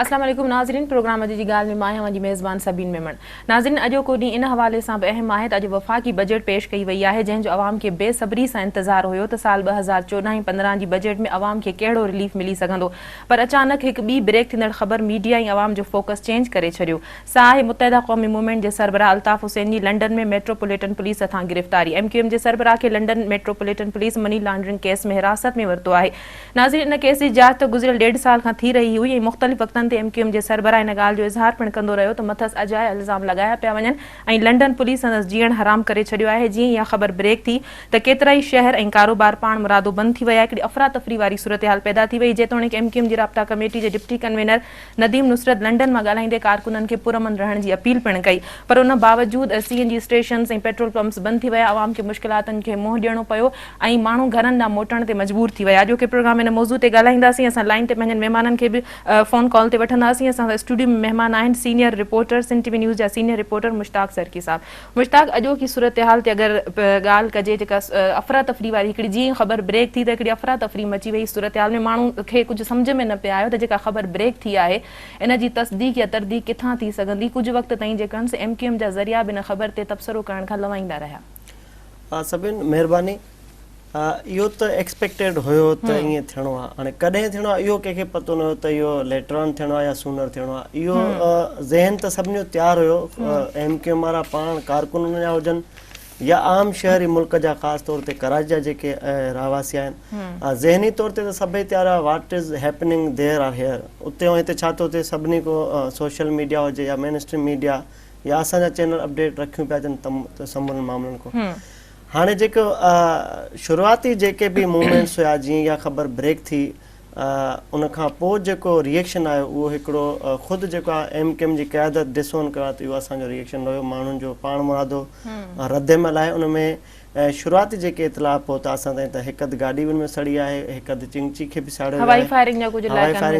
अस्सलाम वालेकुम नाज़रीन, प्रोग्राम अॼु जी ॻाल्हि में मां आहियां जी मेज़बान सबीन मेमण। नाज़रीन, अॼो को ॾींहुं इन हवाले सां बि अहम आहे त अॼु वफ़ाक़ी बजट पेश कई वई आहे, जंहिंजो अवाम खे बेसब्री सां इंतज़ारु हुयो त साल 2014-15 जी बजट में अवाम खे कहिड़ो रिलीफ मिली सघंदो। पर अचानक हिकु ॿी ब्रेक थींदड़ ख़बर मीडिया ऐं अवाम जो फोकस चेंज करे छॾियो। सा आहे मुत्तहिदा क़ौमी मूवमेंट जे सरबराह अल्ताफ़ हुसैन जी लंडन में मेट्रोपॉलिटन पुलिस हथां गिरफ़्तारी। MQM जे सरबराह खे London metropolitan police money laundering case में हिरासत में वरितो आहे। नाज़रीन, इन केस जी जांच त गुज़िरियल 1.5 साल खां थी रही हुई ऐं मुख़्तलिफ़ वक़्तनि ते MQM जे सरबराह इन ॻाल्हि जो इज़हार पिणु कंदो रहियो त मथस अजाया इल्ज़ाम लॻाया पिया वञनि ऐं लंडन पुलिस संदसि जीअण हराम करे छॾियो आहे। जीअं इहा ख़बर ब्रेक थी त केतिरा ई शहर ऐं कारोबार पाण मुरादो बंदि थी विया। हिकिड़ी अफ़रा तफ़री वारी सूरत हाल पैदा थी वई, जेतोणीकि MQM जी राब्ता कमेटी जे डिप्टी कन्वीनर नदीम नुसरत लंडन मां ॻाल्हाईंदे कारकुननि खे पुरअमन रहण जी अपील पिणु कई। पर उन बावजूदि CNG स्टेशन ऐं पेट्रोल पंप्स बंदि थी विया, अवाम खे मुश्किलातुनि खे मुंहुं ॾियणो पियो ऐं माण्हू घरनि ॾांहुं मोटण ते मजबूर थी विया। अॼोके प्रोग्राम इन मौज़ू ते ॻाल्हाईंदासीं। असां लाइन ते पंहिंजनि महिमाननि खे बि फ़ोन कॉल ते वठंदासीं। असां स्टूडियो में महिमान आहिनि senior reporter Sindh TV news जा सीनियर रिपोर्टर मुश्ताक सरकी साहब। मुश्ताक, अॼोकी सूरत हाल ते अगरि ॻाल्हि कजे जेका अफ़रा तफ़री वारी हिकिड़ी जीअं ख़बर ब्रेक थी त हिकिड़ी अफ़रा तफ़री मची वई सूरत हाल में, माण्हू खे कुझु सम्झ में न पिया आयो त जेका ख़बर ब्रेक थी आहे इन जी तस्दीक या तरदीक किथां थी सघंदी। कुझु वक़्त ताईं जेका MQM जा ज़रिया बि इन ख़बर ते तबसरो करण खां लवाईंदा रहिया। सभिनि महिरबानी। इहो त एक्सपेक्टेड हुयो त ईअं थियणो आहे। हाणे कॾहिं थियणो आहे इहो कंहिंखे पतो न हुयो त इहो लेटर ऑन थियणो आहे या सूनर थियणो आहे। इहो ज़हन त सभिनी जो तयारु हुयो, MQM वारा पाण कारकुननि जा हुजनि या आम शहरी मुल्क जा, ख़ासि तौर ते कराची जा जेके रहवासी आहिनि। ज़हनी तौर ते त सभई तयारु आहे what is happening there or here. उते ऐं हिते छा थो थिए, सभिनी को सोशल मीडिया हुजे या मेन स्ट्रीम मीडिया या असांजा चैनल अपडेट रखियूं पिया अचनि समूरनि मामलनि को। हाणे जेको शुरूआती जेके बि मूवमेंट्स हुया, जीअं इहा ख़बर ब्रेक थी, उन खां पोइ जेको रिएक्शन आयो उहो हिकिड़ो ख़ुदि जेको आहे MQM जी क़यादत डिसोन कयो आहे त इहो असांजो रिएक्शन रहियो। माण्हुनि जो पाण मुरादो रद्द अमल आहे। उन में शुरूआती जेके इतला पहुता असां ताईं त हिकु अधु गाॾी में सड़ी आहे, हिकु अधु चिंची खे बि साड़ियो, हवाई फायरिंग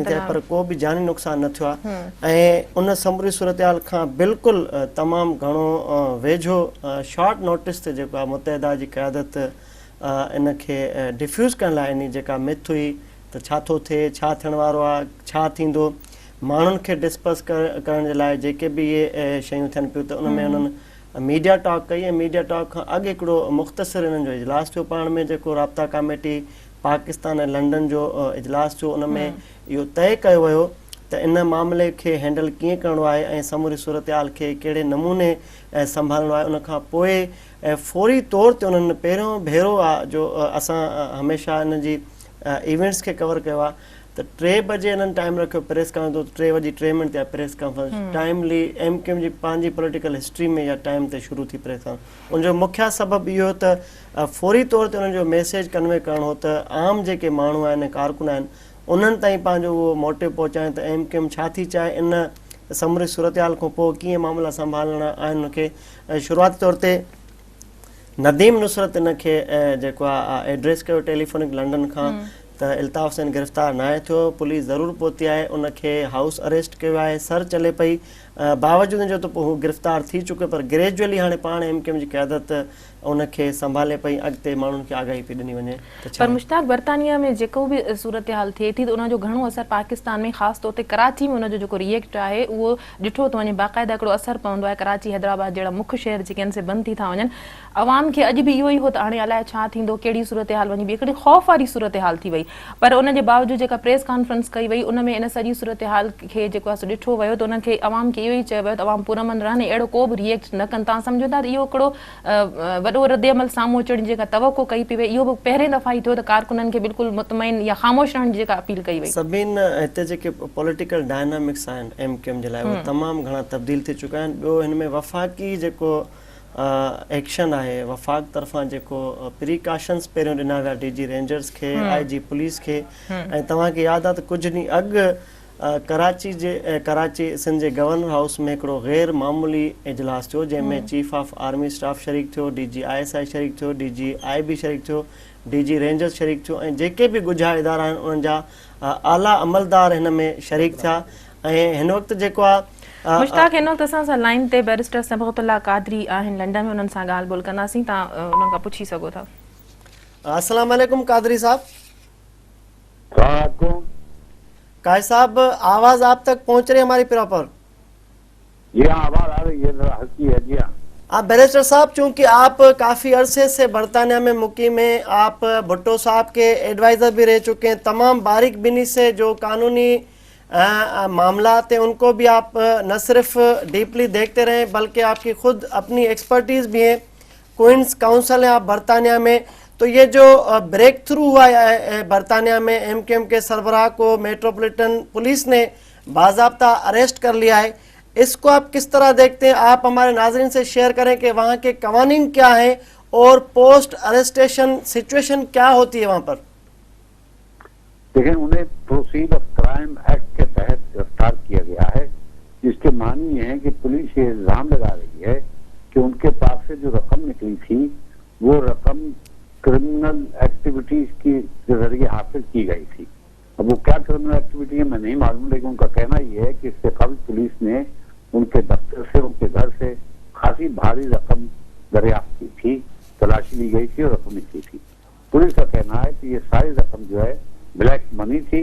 थिया, पर को बि जानी नुक़सानु न थियो आहे। ऐं उन समूरी सूरत हाल खां बिल्कुलु तमामु घणो वेझो शॉर्ट नोटिस ते जेको आहे मुत्तहिदा जी क़यादत इन खे डिफ्यूज़ करण लाइ इन जेका मिथ हुई त छा थो थिए, छा थियण वारो आहे, छा थींदो, माण्हुनि खे डिस्कस करण जे लाइ जेके बि इहे शयूं थियनि पियूं, त उन में उन्हनि मीडिया टॉक कई। ऐं मीडिया टॉक खां अॻु हिकिड़ो मुख़्तसिर इन्हनि जो इजलास थियो पाण में, जेको राब्ता कमेटी पाकिस्तान ऐं लंडन जो इजलास थियो। उन में इहो तय कयो वियो त इन मामले खे हैंडल कीअं करिणो आहे ऐं समूरी सूरत हाल खे कहिड़े नमूने संभालणो आहे। उन खां पोइ फौरी तौर ते उन्हनि पहिरियों भेरो आहे जो असां हमेशह इन जी इवेंट्स खे कवर कयो आहे त 3 बजे इन्हनि टाइम रखियो प्रेस कॉन्फ्रेंस। 3:03 ते प्रेस कॉन्फ्रेंस टाइमली MQM जी पंहिंजी पॉलिटिकल हिस्ट्री में इहा टाइम ते शुरू थी प्रेस कॉन्फ्रेंस। उनजो मुख्य सबबु इहो त फौरी तौर ते उन्हनि जो मैसेज कन्वे करणो हो त आम जेके माण्हू आहिनि, कारकुन आहिनि, उन्हनि ताईं पंहिंजो उहो मोटिव पहुचाइनि त MQM छा थी चाहे, इन समूरी सूरत हाल खां पोइ कीअं मामला संभालणा आहिनि। उनखे शुरूआती तौर ते नदीम नुसरत इन खे जेको आहे एड्रेस कयो टेलीफोनिक लंडन खां त अल्ताफ़ हुसैन गिरफ़्तार न थियो। पुलिस ज़रूरु पहुती आहे, उनखे हाउस अरेस्ट कयो आहे, सर चले पई, बावजूदि जो त पोइ हू गिरफ़्तार थी चुके, पर ग्रेजुअली हाणे पाण MQM जी क़यादत उनखे संभाले पई, अॻिते माण्हुनि खे आगाही पई ॾिनी वञे। पर मुश्ताक, बर्तानिया में जेको बि सूरत हाल थिए थी त उनजो घणो असर पाकिस्तान में, ख़ासि तौर ते कराची में उनजो जेको रिएक्ट आहे उहो ॾिठो थो वञे, बाक़ाइदा हिकिड़ो असर पवंदो आहे। कराची, हैदराबाद जहिड़ा मुख्य शहर जेके आहिनि से बंदि थी था वञनि। अवाम खे अॼु बि इहो ई हो त हाणे अलाए छा थींदो, कहिड़ी सूरत हाल वञी बि, हिकिड़ी ख़ौफ़ वारी सूरत हाल थी वई। पर उनजे बावजूदि जेका प्रेस कॉन्फ्रेंस कई वई उन में इन सॼी सूरत हाल खे जेको आहे ॾिठो वियो त उन्हनि खे अवाम खे इहो ई चयो वियो त अवाम पुरअमन रहनि, अहिड़ो को बि रिएक्ट न कनि। तव्हां सम्झो था त इहो हिकिड़ो वॾो रद्द अमल साम्हूं अचण जी जेका तवक़ो कई पई वई, इहो बि पहिरें दफ़ा ई थियो त कारकुननि खे बिल्कुलु मुतमइन या ख़ामोश रहण जी जेका अपील कई वई। सभिनि हिते जेके पॉलिटिकल डायनामिक्स आहिनि MQM जे लाइ उहे तमामु घणा तब्दील थी चुका आहिनि। ॿियो हिन में वफ़ाक़ी जेको एक्शन आहे, वफ़ाक़ तरफ़ां जेको प्रिकॉशन्स पहिरियों ॾिना विया DG रेंजर्स खे, IG पुलिस खे। ऐं तव्हांखे यादि आहे त कुझु ॾींहं अॻु कराची सिंध जे गवर्नर हाउस में हिकिड़ो गैर मामूली इजलास थियो, जंहिंमें चीफ ऑफ आर्मी स्टाफ शरीक थियो, DG ISI शरीक थियो, DG IB शरीक थियो, DG रेंजर्स शरीक थियो, ऐं जेके बि ॻुझा इदारा आहिनि उन्हनि जा आला अमलदार हिन में शरीक थिया। ऐं हिन वक़्तु जेको आहे मुश्ताक हिन वक़्तु असां सां लाइन ते बैरिस्टर सबक़तुल्लाह क़ादरी आहिनि लंडन में, उन्हनि सां ॻाल्हि ॿोल कंदासीं, तव्हां उन्हनि खां पुछी सघो था। अस्सलाम वालेकुम कादरी साहब। काजी साहब, आवाज़ आप तक पहुंच रही है हमारी प्रॉपर? जी हाँ, आवाज़ आ रही है, हल्की है। जी हाँ। आप बैरिस्टर साहब, चूंकि आप काफ़ी अरसे से बरतानिया में मुकीम हैं, आप भुट्टो साहब के एडवाइज़र भी रह चुके हैं, तमाम बारीक बिनी से जो कानूनी मामलात हैं उनको भी आप न सिर्फ डीपली देखते रहे बल्कि आपकी खुद अपनी एक्सपर्टीज़ भी है। क्वींस काउंसिल है आप बरतानिया में, तो ये जो ब्रेक थ्रू हुआ है बरतानिया में, MKM के सरबराह को मेट्रोपॉलिटन पुलिस ने बाज़ाब्ता अरेस्ट कर लिया है, इसको आप किस तरह देखते हैं? आप हमारे नाज़रीन से शेयर करें कि वहाँ के कवानीन क्या है और पोस्ट अरेस्टेशन सिचुएशन क्या होती है वहाँ पर। देखिए, उन्हें प्रोसीड ऑफ क्राइम एक्ट के तहत गिरफ्तार किया गया है, जिसके मानी है कि पुलिस ये इल्जाम लगा रही है कि उनके पास से जो रकम निकली थी वो रकम क्रिमिनल एक्टिविटीज के जरिए हासिल की गई थी। अब वो क्या क्रिमिनल एक्टिविटी है मैं नहीं मालूम, लेकिन उनका कहना ये है कि इससे कबल पुलिस ने उनके दफ्तर से, उनके घर से खासी भारी रकम दरियाफ्त की थी, तलाशी ली गई थी और रकम निकली थी। पुलिस का कहना है कि ये सारी रकम जो है ब्लैक मनी थी,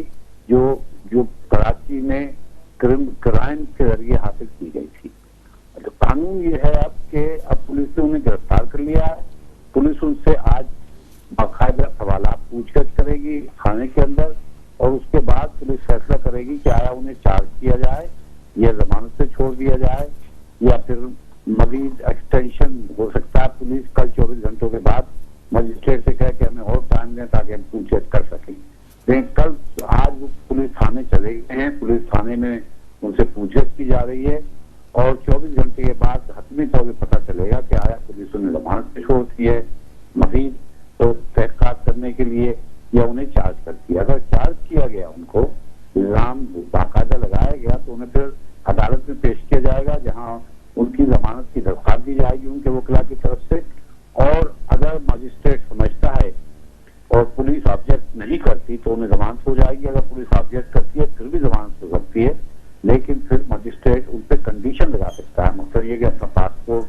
जो कराची में क्राइम के जरिए हासिल की गई थी। तो कानून ये है अब कि अब पुलिस ने उन्हें गिरफ्तार कर लिया है। पुलिस उनसे आज बाकायदा सवालात पूछताछ करेगी थाने के अंदर, और उसके बाद पुलिस फैसला करेगी कि आया उन्हें चार्ज किया जाए या जमानत से छोड़ दिया जाए या फिर मजीद एक्सटेंशन हो सकता है। पुलिस कल 24 घंटों के बाद मजिस्ट्रेट से कहे कि हमें और टाइम दें ताकि हम पूछताछ कर सकें। लेकिन कल आज वो पुलिस थाने चले गए हैं, पुलिस थाने में उनसे पूछताछ की जा रही है और 24 घंटे के बाद हतमी तौर पर पता चलेगा कि आया पुलिस उन्हें जमानत पे छोड़ दी है मजीद तो तहकीकात करने के लिए या उन्हें चार्ज करती है। अगर चार्ज किया गया, उनको इल्जाम बाकायदा लगाया गया, तो उन्हें फिर अदालत में पेश किया जाएगा जहां उनकी जमानत की दरख्वास्त दी जाएगी उनके वकीला की तरफ से। और अगर मजिस्ट्रेट समझता है और पुलिस ऑब्जेक्ट नहीं करती तो उन्हें जमानत हो जाएगी। अगर पुलिस ऑब्जेक्ट करती है फिर भी जमानत हो सकती है, लेकिन फिर मजिस्ट्रेट उन पर कंडीशन लगा सकता है। मतलब ये कि अपना पासपोर्ट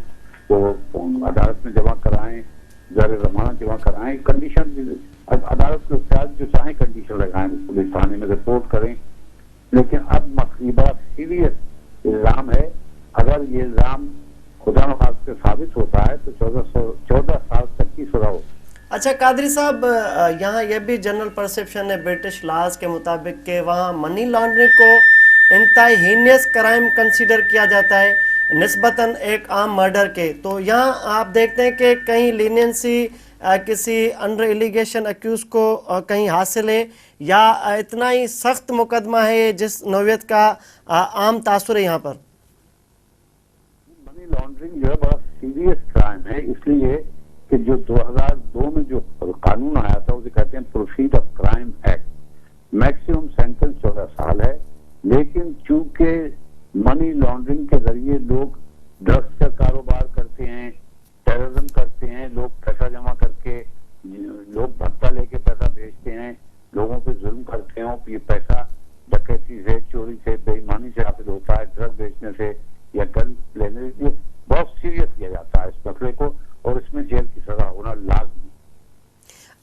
को अदालत में जमा कराएं, जमानत जमा कराएं, कंडीशन अदालत के अख्तियार जो चाहे कंडीशन लगाएं, पुलिस थाने में रिपोर्ट करें। लेकिन अब मसला बड़ा सीरियस इल्जाम है। अगर ये इल्जाम खुदा न खास्ते साबित होता है तो 14 साल तक की सजा हो। अच्छा कादरी साहब, यहाँ यह भी जनरल परसेप्शन है ब्रिटिश लॉज के मुताबिक के वहाँ मनी लॉन्ड्रिंग को इंतहाई हीनियस क्राइम कंसीडर किया जाता है निस्बतन एक आम मर्डर के। तो यहाँ आप देखते हैं कि कहीं लीनियंसी किसी अंडर एलिगेशन अक्यूज को कहीं हासिल है या इतना ही सख्त मुकदमा है जिस नौयत का आम तासुर है यहाँ पर? मनी लॉन्ड्रिंग जो है बड़ा सीरियस क्राइम है, इसलिए कि जो 2002 में जो कानून आया था उसे कहते हैं proceed of crime act. Maximum sentence 14 साल है, लेकिन चूंकि मनी लॉन्ड्रिंग के जरिए लोग ड्रग्स का कारोबार करते हैं, टेररिज्म करते हैं, लोग पैसा जमा करके, लोग भत्ता लेके पैसा भेजते हैं, लोगों पे जुल्म करते हैं, ये पैसा डकैती से, चोरी से, बेईमानी से हासिल होता है, ड्रग बेचने से या गन लेने से। बहुत सीरियस लिया जाता है इस मसले को और इसमें जेल की सजा होना लाजमी।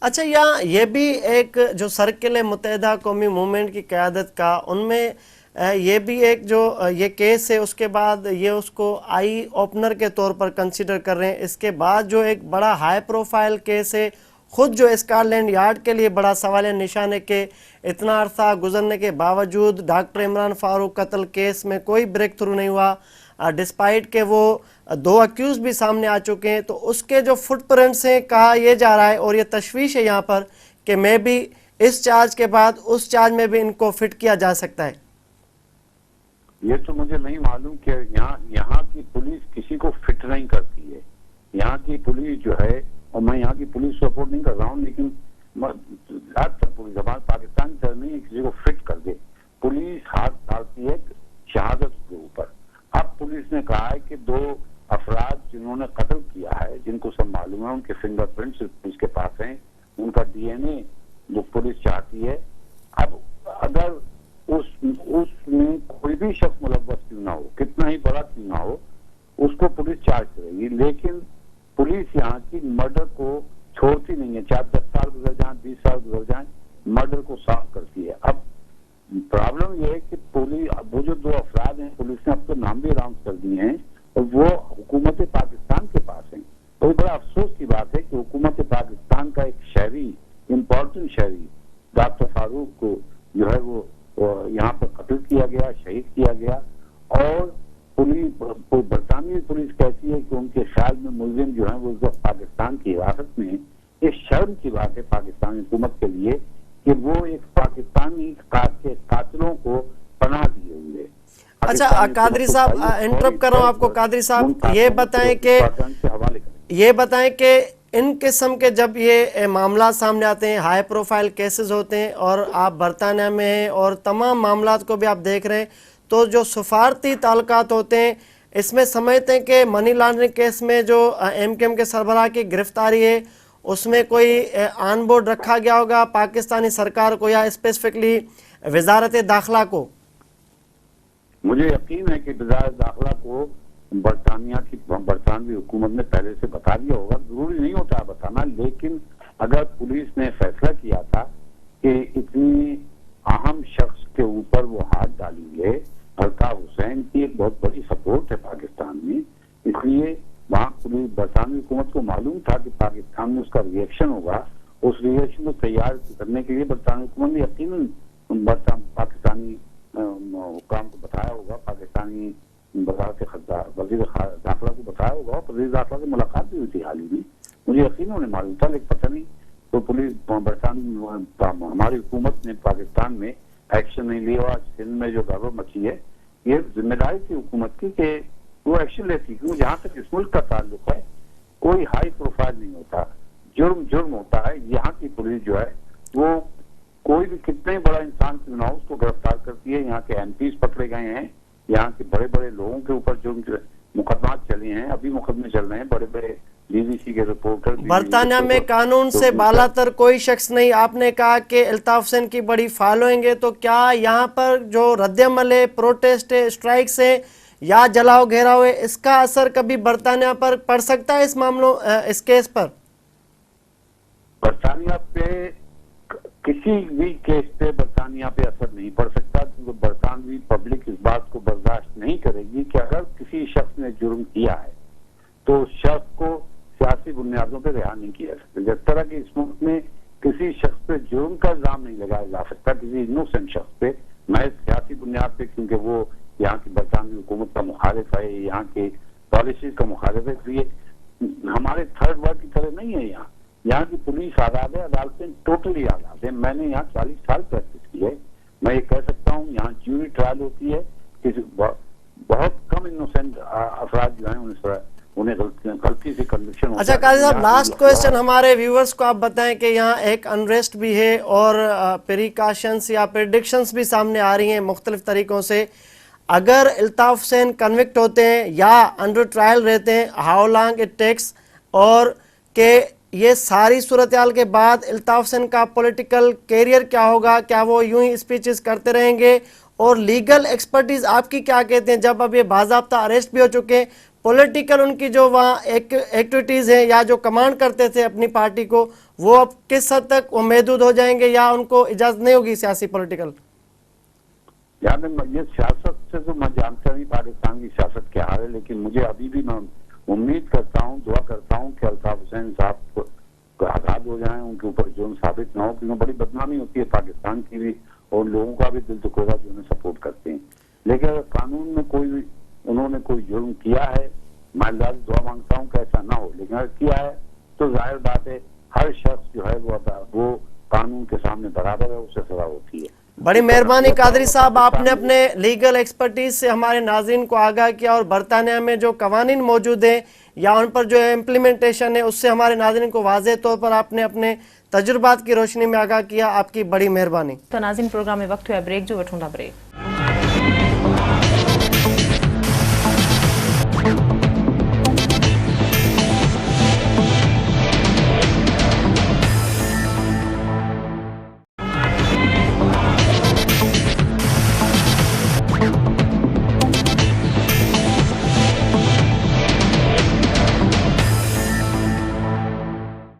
अच्छा, यहाँ ये भी एक जो सर्किल है मुत्तहिदा कौमी मूवमेंट की क़यादत का, उनमें ये भी एक जो ये केस है उसके बाद ये उसको आई ओपनर के तौर पर कंसिडर कर रहे हैं। इसके बाद जो एक बड़ा हाई प्रोफाइल केस है, खुद जो स्कॉटलैंड यार्ड के लिए बड़ा सवाल निशान है कि इतना अरसा गुजरने के बावजूद डॉक्टर इमरान फारूक कत्ल केस में कोई ब्रेक थ्रू नहीं हुआ, डिस्पाइट के वो 2 अक्यूज भी सामने आ चुके हैं। तो उसके जो फुटप्रिंट्स हैं, कहा यह जा रहा है और ये तशवीश है यहाँ पर कि मे भी इस चार्ज के बाद उस चार्ज में भी इनको फिट किया जा सकता है। ये तो मुझे नहीं मालूम कि यहाँ की पुलिस किसी को फिट नहीं करती है। यहाँ की पुलिस जो है, और मैं यहाँ की पुलिस सपोर्ट नहीं कर रहा हूँ, लेकिन ज्यादातर पुलिस हमारे पाकिस्तान की तरह नहीं है किसी को फिट कर दे। पुलिस हाथ डालती है शहादत के ऊपर। अब पुलिस ने कहा है कि 2 अफराद जिन्होंने कत्ल किया है, जिनको सब मालूम है, उनके फिंगरप्रिंट्स पुलिस के पास हैं, उनका DNA जो पुलिस चाहती है। अब अगर उसमें कोई भी गया, शहीद किया गया। और बरतानवी पुलिस कहती है कि उनके ख्याल में मुलजिम जो है वो इस वक्त पाकिस्तान की हिरासत में है। ये शर्म की बात है पाकिस्तानी हुकूमत के लिए कि वो एक पाकिस्तानी के कातिलों को पनाह दिए हुए। अच्छा कादरी साहब, इंटरप्ट कर रहा हूँ आपको। कादरी साहब ये बताएं कि इन किस्म के जब ये मामला सामने आते हैं, हाई प्रोफाइल केसेस होते हैं और आप बरतानिया में हैं और तमाम मामलात को भी आप देख रहे हैं, तो जो सफारती ताल्लुकात होते हैं इसमें समझते हैं कि मनी लॉन्ड्रिंग केस में जो MKM के सरबराह की गिरफ्तारी है उसमें कोई ऑन बोर्ड रखा गया होगा पाकिस्तानी सरकार को या स्पेसिफिकली वजारत दाखिला को? मुझे यकीन है कि वजारत दाखिला को बरतानवी हुकूमत ने पहले से बता दिया होगा। जरूरी नहीं होता बताना, लेकिन अगर पुलिस ने फैसला किया था कि इतनी अहम शख्स के ऊपर वो हाथ डालेंगे, अल्ताफ हुसैन की एक बहुत बड़ी सपोर्ट है पाकिस्तान में, इसलिए वहाँ पुलिस बरतानवी हुकूमत को मालूम था कि पाकिस्तान में उसका रिएक्शन होगा। उस रिएक्शन को तैयार करने के लिए बरतानवी हुकूमत ने यकीनन पाकिस्तानी हुक्काम को बताया होगा, पाकिस्तानी वजीर दाखिला को बताया होगा। वजीर दाखिला से मुलाकात भी हुई थी हाल ही में, मुझे यकीन उन्हें मालूम था, लेकिन पता नहीं तो पुलिस बरतानवी हमारी हुकूमत ने पाकिस्तान में एक्शन नहीं लिया। और सिंध में जो गड़बड़ मची है, ये जिम्मेदारी थी हुकूमत की कि वो एक्शन लेती, क्योंकि जहाँ तक इस मुल्क का ताल्लुक है कोई हाई प्रोफाइल नहीं होता, जुर्म होता है। यहाँ की पुलिस जो है वो कोई भी कितने बड़ा इंसान क्यों ना हो उसको गिरफ्तार करती है। यहाँ के MPs पकड़े गए हैं, यहाँ के बड़े बड़े लोगों के ऊपर जुर्म के मुकदमा चले हैं, अभी मुकदमे चल रहे हैं, बड़े बड़े BBC के रिपोर्टर। बरतानिया में कानून से बालातर कोई शख्स नहीं। आपने कहा कि अल्ताफ हुसैन की बड़ी फॉलोइंग है, तो क्या यहाँ पर जो रद्दअमल है, प्रोटेस्ट है, स्ट्राइक्स है या जलाओ घेराव है, इसका असर कभी बरतानिया पर पड़ सकता है इस केस पर? बरतानिया पे किसी भी केस पे बरतानिया पे असर नहीं पड़ सकता, क्योंकि बरतानवी पब्लिक इस बात को बर्दाश्त नहीं करेगी कि अगर किसी शख्स ने जुर्म किया है तो उस शख्स को सियासी बुनियादों पे रिहा नहीं किया सकता। जिस तरह की इस मुल्क में किसी शख्स पे जुर्म का इल्जाम नहीं लगाया जा सकता किसी इनोसेंट शख्स पे, महज सियासी बुनियाद पे, क्योंकि वो यहाँ की बरतानवी हुकूमत का मुखालिफ है, यहाँ के पॉलिसी का मुखालिफ है। इसलिए हमारे थर्ड वर्ल्ड की तरह नहीं है। यहाँ की पुलिस आजाद है, अदालतें टोटली आजाद है। मैंने यहाँ 40 साल प्रैक्टिस की है, मैं ये कह सकता हूँ यहाँ ज्यूरी ट्रायल होती है, बहुत कम इनोसेंट अफराद जो है उन्हें गलती से कन्विक्शन। अच्छा काजी साहब, लास्ट क्वेश्चन हमारे व्यूअर्स को आप बताएं कि यहाँ एक अनरेस्ट भी है और प्रिकॉशंस या प्रेडिक्शंस भी सामने आ रही हैं मुख्तलिफ तरीकों से। अगर अल्ताफ हुसैन कन्विक्ट होते हैं या अंडर ट्रायल रहते हैं, हाउ लॉन्ग इट टेक्स, और कि ये सारी सूरत-ए-हाल के बाद अल्ताफ हुसैन का पॉलिटिकल कैरियर क्या होगा? क्या वो यूं ही स्पीचेस करते रहेंगे? और लीगल एक्सपर्टीज आपकी क्या कहते हैं, जब अब ये बाज़ाब्ता अरेस्ट भी हो चुके हैं, पॉलिटिकल उनकी जो वहाँ एक्टिविटीज़ हैं या जो कमांड करते थे अपनी पार्टी को, वो अब किस हद तक वो महदूद हो जाएंगे या उनको इजाज़त नहीं होगी सियासी पॉलिटिकल? ये सियासत से तो मैं जानता नहीं पाकिस्तान की सियासत क्या हाल है, लेकिन मुझे अभी भी मैं उम्मीद करता हूँ, दुआ करता हूँ कि अल्ताफ हुसैन साहब आजाद हो जाएं, उनके ऊपर जुर्म साबित ना हो, क्योंकि बड़ी बदनामी होती है पाकिस्तान की भी और लोगों का भी दिल दुखेगा जो उन्हें सपोर्ट करते हैं। लेकिन अगर कानून में उन्होंने कोई जुर्म किया है, मैं अल्लाह से दुआ मांगता हूँ कि ऐसा ना हो, लेकिन अगर किया है तो जाहिर बात है हर शख्स जो है वो कानून के सामने बराबर है, उससे सजा होती है। बड़ी मेहरबानी कादरी साहब, आपने अपने लीगल एक्सपर्टीज से हमारे नाज़रीन को आगाह किया और बरतानिया में जो कवानीन मौजूद हैं या उन पर जो इम्प्लीमेंटेशन है उससे हमारे नाज़रीन को वाज़ेह तौर पर आपने अपने तजुर्बात की रोशनी में आगाह किया। आपकी बड़ी मेहरबानी। तो नाज़रीन, प्रोग्राम में वक्त हुआ ब्रेक जो वठूंदा ब्रेक।